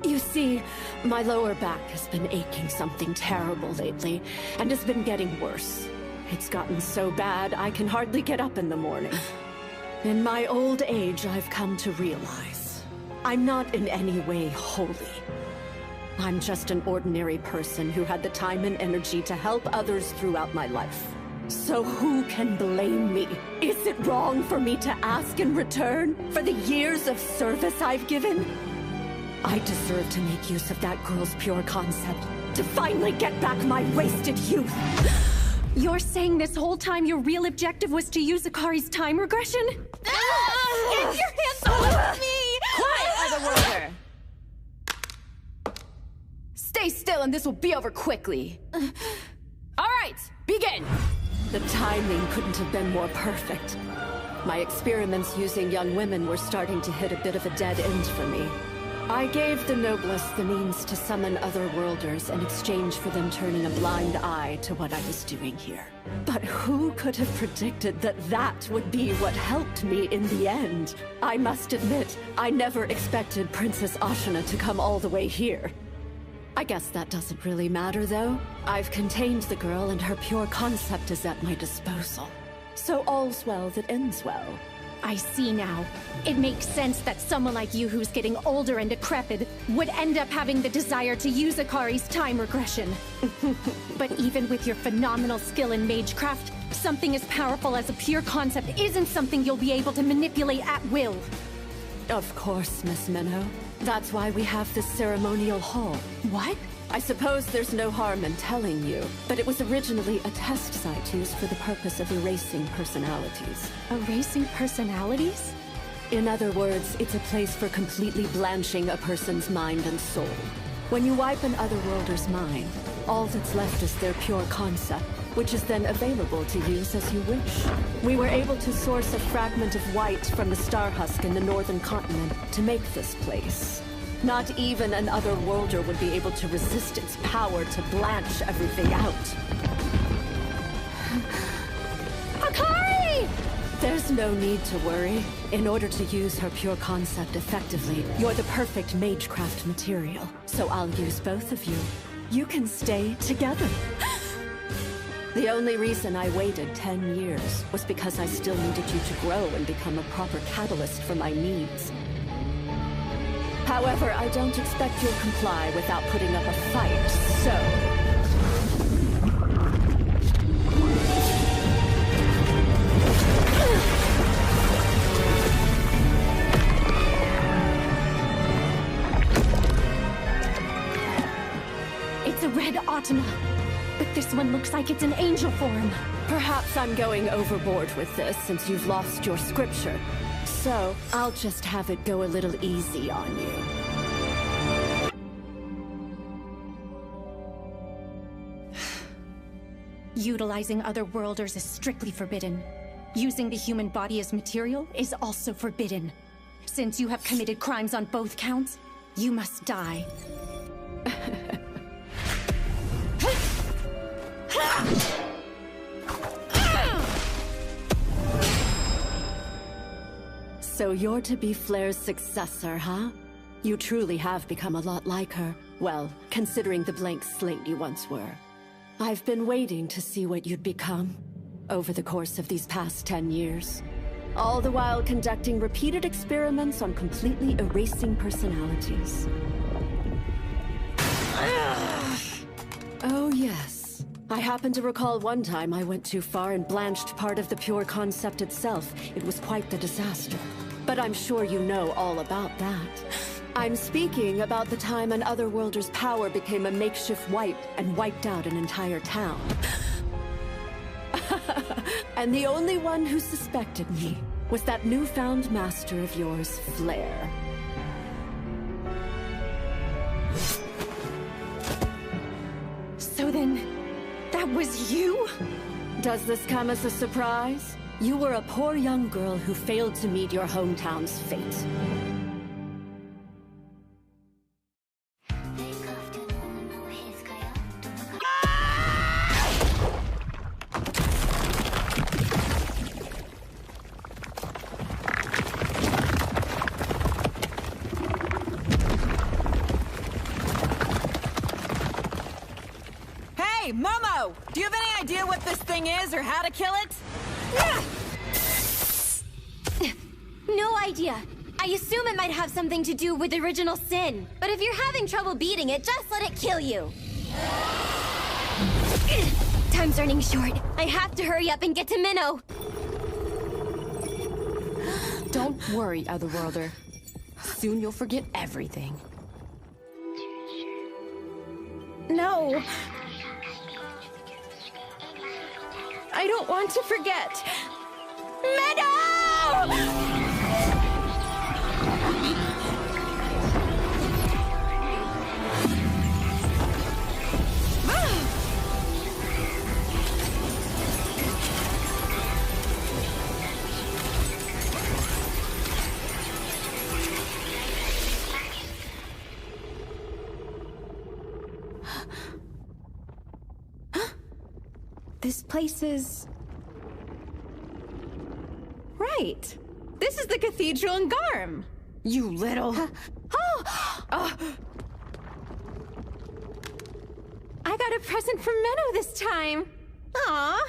You see, my lower back has been aching something terrible lately, and has been getting worse. It's gotten so bad I can hardly get up in the morning. In my old age, I've come to realize I'm not in any way holy. I'm just an ordinary person who had the time and energy to help others throughout my life. So who can blame me? Is it wrong for me to ask in return for the years of service I've given? I deserve to make use of that girl's pure concept, to finally get back my wasted youth. You're saying this whole time your real objective was to use Akari's time regression? Get your hands off me! Quiet, Otherworlder! Stay still and this will be over quickly. Alright, begin! The timing couldn't have been more perfect. My experiments using young women were starting to hit a bit of a dead end for me. I gave the noblest the means to summon Otherworlders in exchange for them turning a blind eye to what I was doing here. But who could have predicted that that would be what helped me in the end? I must admit, I never expected Princess Ashina to come all the way here. I guess that doesn't really matter, though. I've contained the girl and her pure concept is at my disposal. So all's well that ends well. I see now. It makes sense that someone like you who's getting older and decrepit would end up having the desire to use Akari's time regression. But even with your phenomenal skill in magecraft, something as powerful as a pure concept isn't something you'll be able to manipulate at will. Of course, Miss Minnow. That's why we have this ceremonial hall. What? I suppose there's no harm in telling you, but it was originally a test site used for the purpose of erasing personalities. Erasing personalities? In other words, it's a place for completely blanching a person's mind and soul. When you wipe an Otherworlder's mind, all that's left is their pure concept, which is then available to use as you wish. We were able to source a fragment of white from the star husk in the northern continent to make this place. Not even an Otherworlder would be able to resist its power to blanch everything out. Akari! There's no need to worry. In order to use her pure concept effectively, you're the perfect magecraft material. So I'll use both of you. You can stay together. The only reason I waited 10 years was because I still needed you to grow and become a proper catalyst for my needs. However, I don't expect you'll comply without putting up a fight, so... It's a red Automa, but this one looks like it's an angel form. Perhaps I'm going overboard with this since you've lost your scripture. So, I'll just have it go a little easy on you. Utilizing Otherworlders is strictly forbidden. Using the human body as material is also forbidden. Since you have committed crimes on both counts, you must die. So you're to be Flair's successor, huh? You truly have become a lot like her. Well, considering the blank slate you once were. I've been waiting to see what you'd become over the course of these past 10 years. All the while conducting repeated experiments on completely erasing personalities. Oh yes. I happen to recall one time I went too far and blanched part of the pure concept itself. It was quite the disaster. But I'm sure you know all about that. I'm speaking about the time an Otherworlder's power became a makeshift wipe and wiped out an entire town. And the only one who suspected me was that newfound master of yours, Flair. So then, that was you? Does this come as a surprise? You were a poor young girl who failed to meet your hometown's fate. Hey, Momo! Do you have any idea what this thing is or how to kill it? No idea. I assume it might have something to do with original sin. But if you're having trouble beating it, just let it kill you. Time's running short. I have to hurry up and get to Minnow. Don't worry, Otherworlder. Soon you'll forget everything. No. I don't want to forget. Meadow! This place is... Right. This is the cathedral in Garm. You little... Oh! I got a present from Menno this time. Aw.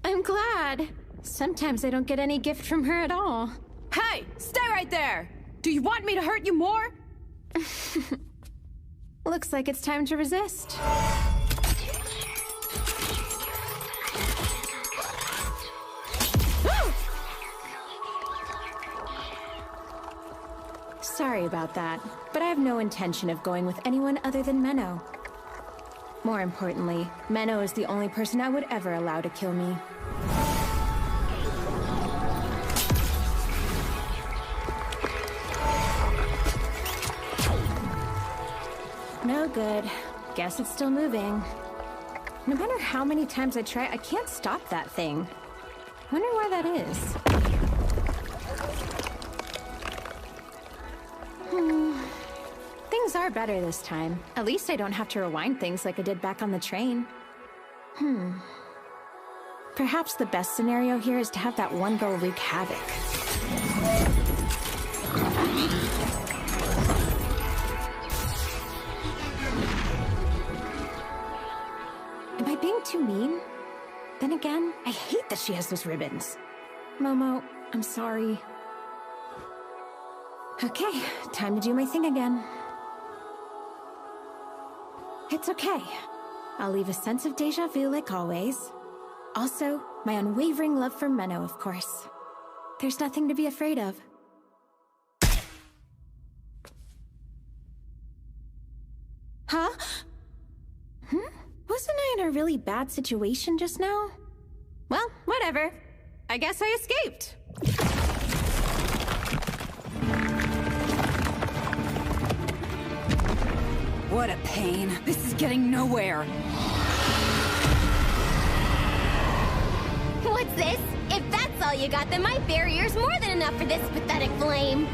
I'm glad. Sometimes I don't get any gift from her at all. Hey! Stay right there! Do you want me to hurt you more? Looks like it's time to resist. Sorry about that, but I have no intention of going with anyone other than Menno. More importantly, Menno is the only person I would ever allow to kill me. No good. Guess it's still moving. No matter how many times I try, I can't stop that thing. Wonder why that is. Things are better this time. At least I don't have to rewind things like I did back on the train. Perhaps the best scenario here is to have that one girl wreak havoc. Am I being too mean? Then again, I hate that she has those ribbons. Momo, I'm sorry. Okay, time to do my thing again. It's okay. I'll leave a sense of deja vu like always. Also, my unwavering love for Menno, of course. There's nothing to be afraid of. Huh? Wasn't I in a really bad situation just now? Well, whatever. I guess I escaped. What a pain. This is getting nowhere. What's this? If that's all you got, then my barrier's more than enough for this pathetic flame.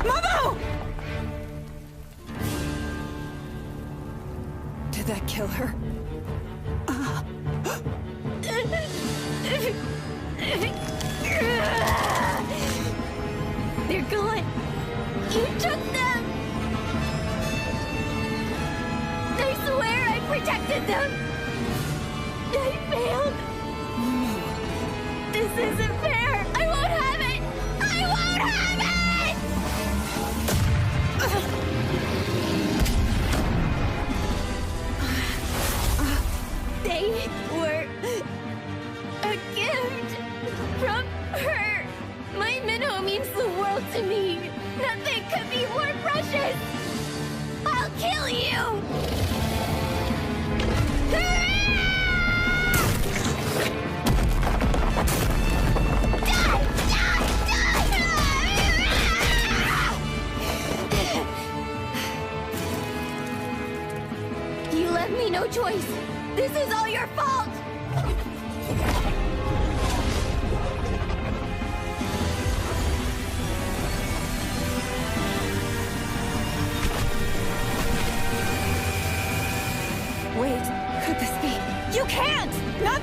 Momo! Did that kill her? They're gone. You took them. I swear I protected them. I failed. This isn't fair. I won't have it. I won't have it. They were a gift from her. My Minnow means the world to me. Nothing could be more precious. I'll kill you.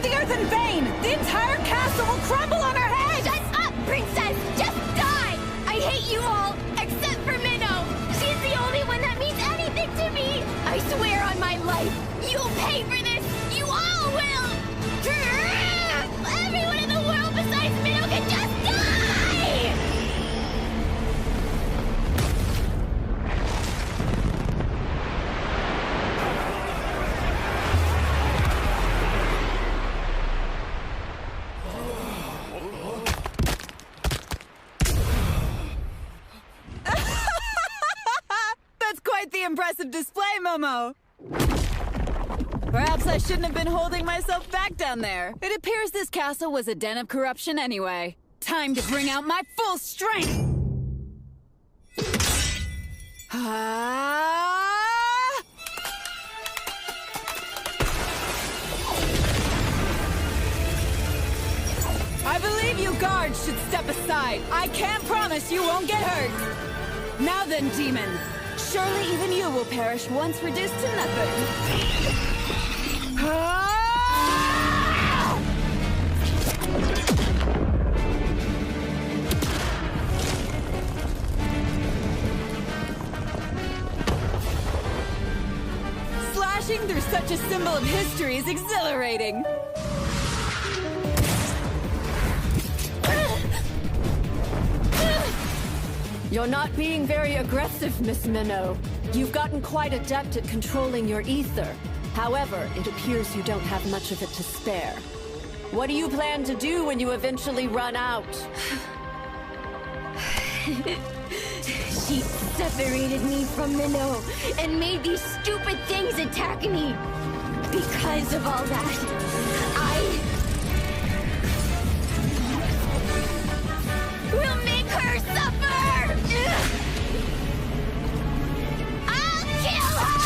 the earth in vain! The entire castle will crumble on our heads! Shut up, princess! Just die! I hate you all, except for Minnow! She's the only one that means anything to me! I swear on my life, you'll pay for this! You all will! Everyone in the world besides Minnow can just die! That's quite the impressive display, Momo! Perhaps I shouldn't have been holding myself back down there. It appears this castle was a den of corruption anyway. Time to bring out my full strength! I believe you guards should step aside. I can't promise you won't get hurt. Now then, demon. Surely even you will perish once reduced to nothing. Slashing through such a symbol of history is exhilarating. You're not being very aggressive, Miss Minnow. You've gotten quite adept at controlling your ether. However, it appears you don't have much of it to spare. What do you plan to do when you eventually run out? She separated me from Minnow and made these stupid things attack me. Because of all that, I will make her suffer! I'll kill her!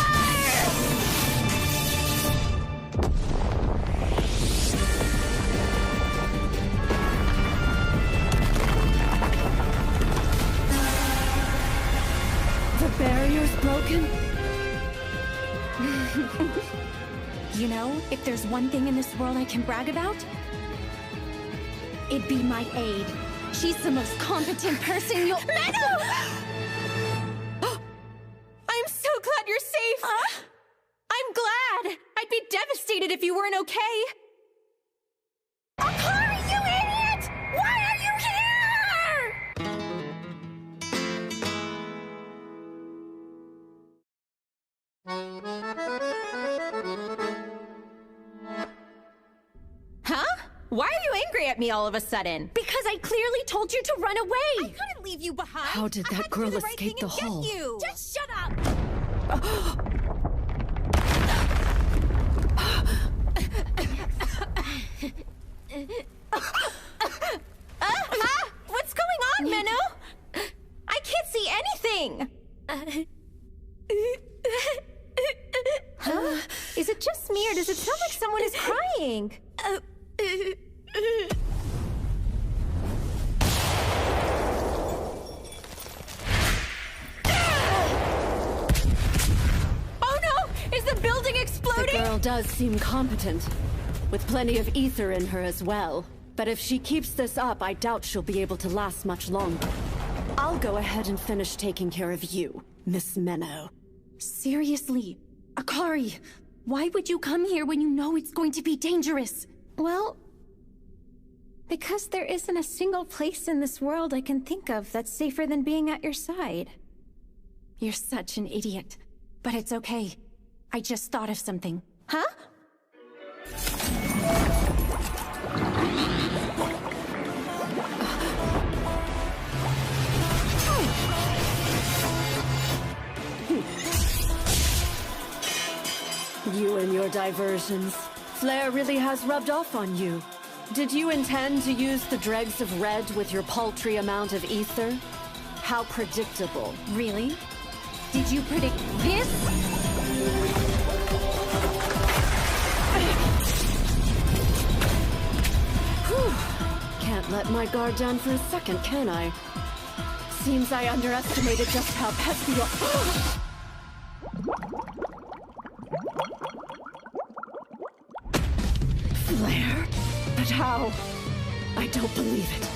The barrier's broken? You know, if there's one thing in this world I can brag about, it'd be my aide. She's the most competent person you'll— Minnow! I'm so glad you're safe! Huh? I'm glad! I'd be devastated if you weren't okay! Akari, you idiot! Why are you Huh? Why are you angry at me all of a sudden? Because I clearly told you to run away! I couldn't leave you behind! How did that girl escape the hole? Just shut up! What's going on, Minnow? I can't see anything! Huh? Is it just me, or does it sound like someone is crying? Oh no! Is the building exploding? The girl does seem competent, with plenty of ether in her as well. But if she keeps this up, I doubt she'll be able to last much longer. I'll go ahead and finish taking care of you, Miss Minnow. Seriously, Akari, why would you come here when you know it's going to be dangerous? Well, because there isn't a single place in this world I can think of that's safer than being at your side. You're such an idiot. But it's okay. I just thought of something. Huh? You and your diversions. Flair really has rubbed off on you. Did you intend to use the dregs of red with your paltry amount of ether? How predictable. Really? Did you predict this? Whew. Can't let my guard down for a second, can I? Seems I underestimated just how pesky you— Blair? But how? I don't believe it.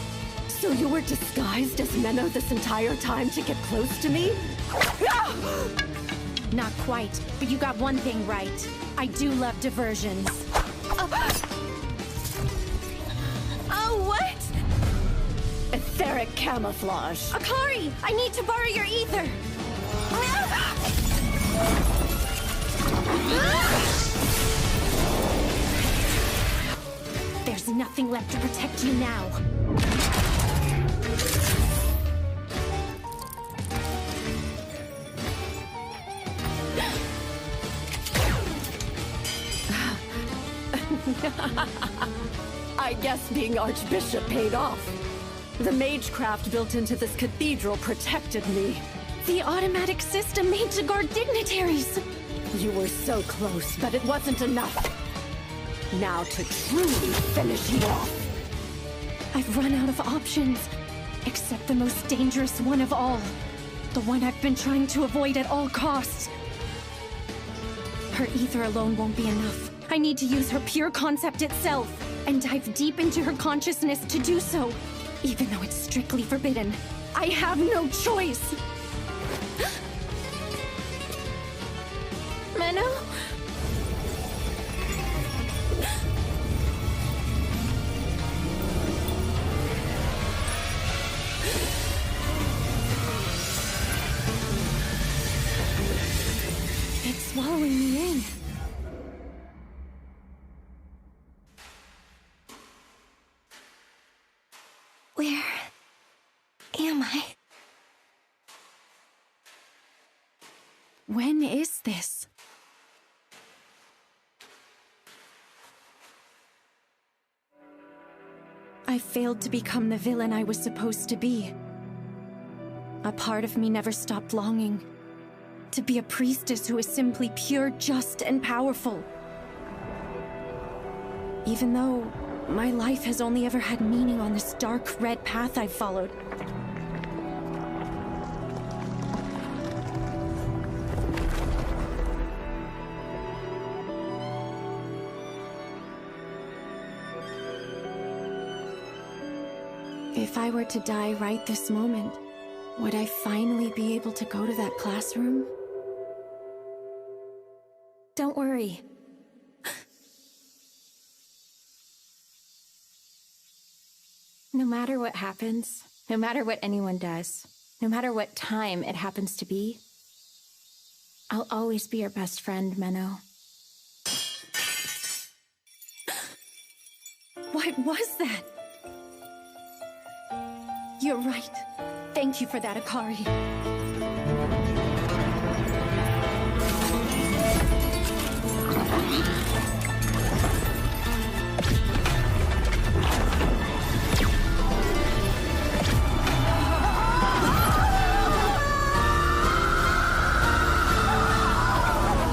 So you were disguised as Menno this entire time to get close to me? Not quite, but you got one thing right. I do love diversions. Oh, what? Etheric camouflage. Akari, I need to borrow your ether. There's nothing left to protect you now. I guess being Archbishop paid off. The magecraft built into this cathedral protected me. The automatic system made to guard dignitaries. You were so close, but it wasn't enough. Now to truly finish you off. I've run out of options, except the most dangerous one of all. The one I've been trying to avoid at all costs. Her ether alone won't be enough. I need to use her pure concept itself, and dive deep into her consciousness to do so, even though it's strictly forbidden. I have no choice! Menno? It's swallowing me in. Where am I? When is this? I failed to become the villain I was supposed to be. A part of me never stopped longing to be a priestess who is simply pure, just, and powerful. Even though my life has only ever had meaning on this dark red path I've followed. If I were to die right this moment, would I finally be able to go to that classroom? Don't worry. No matter what happens, no matter what anyone does, no matter what time it happens to be, I'll always be your best friend, Menno. What was that? You're right. Thank you for that, Akari.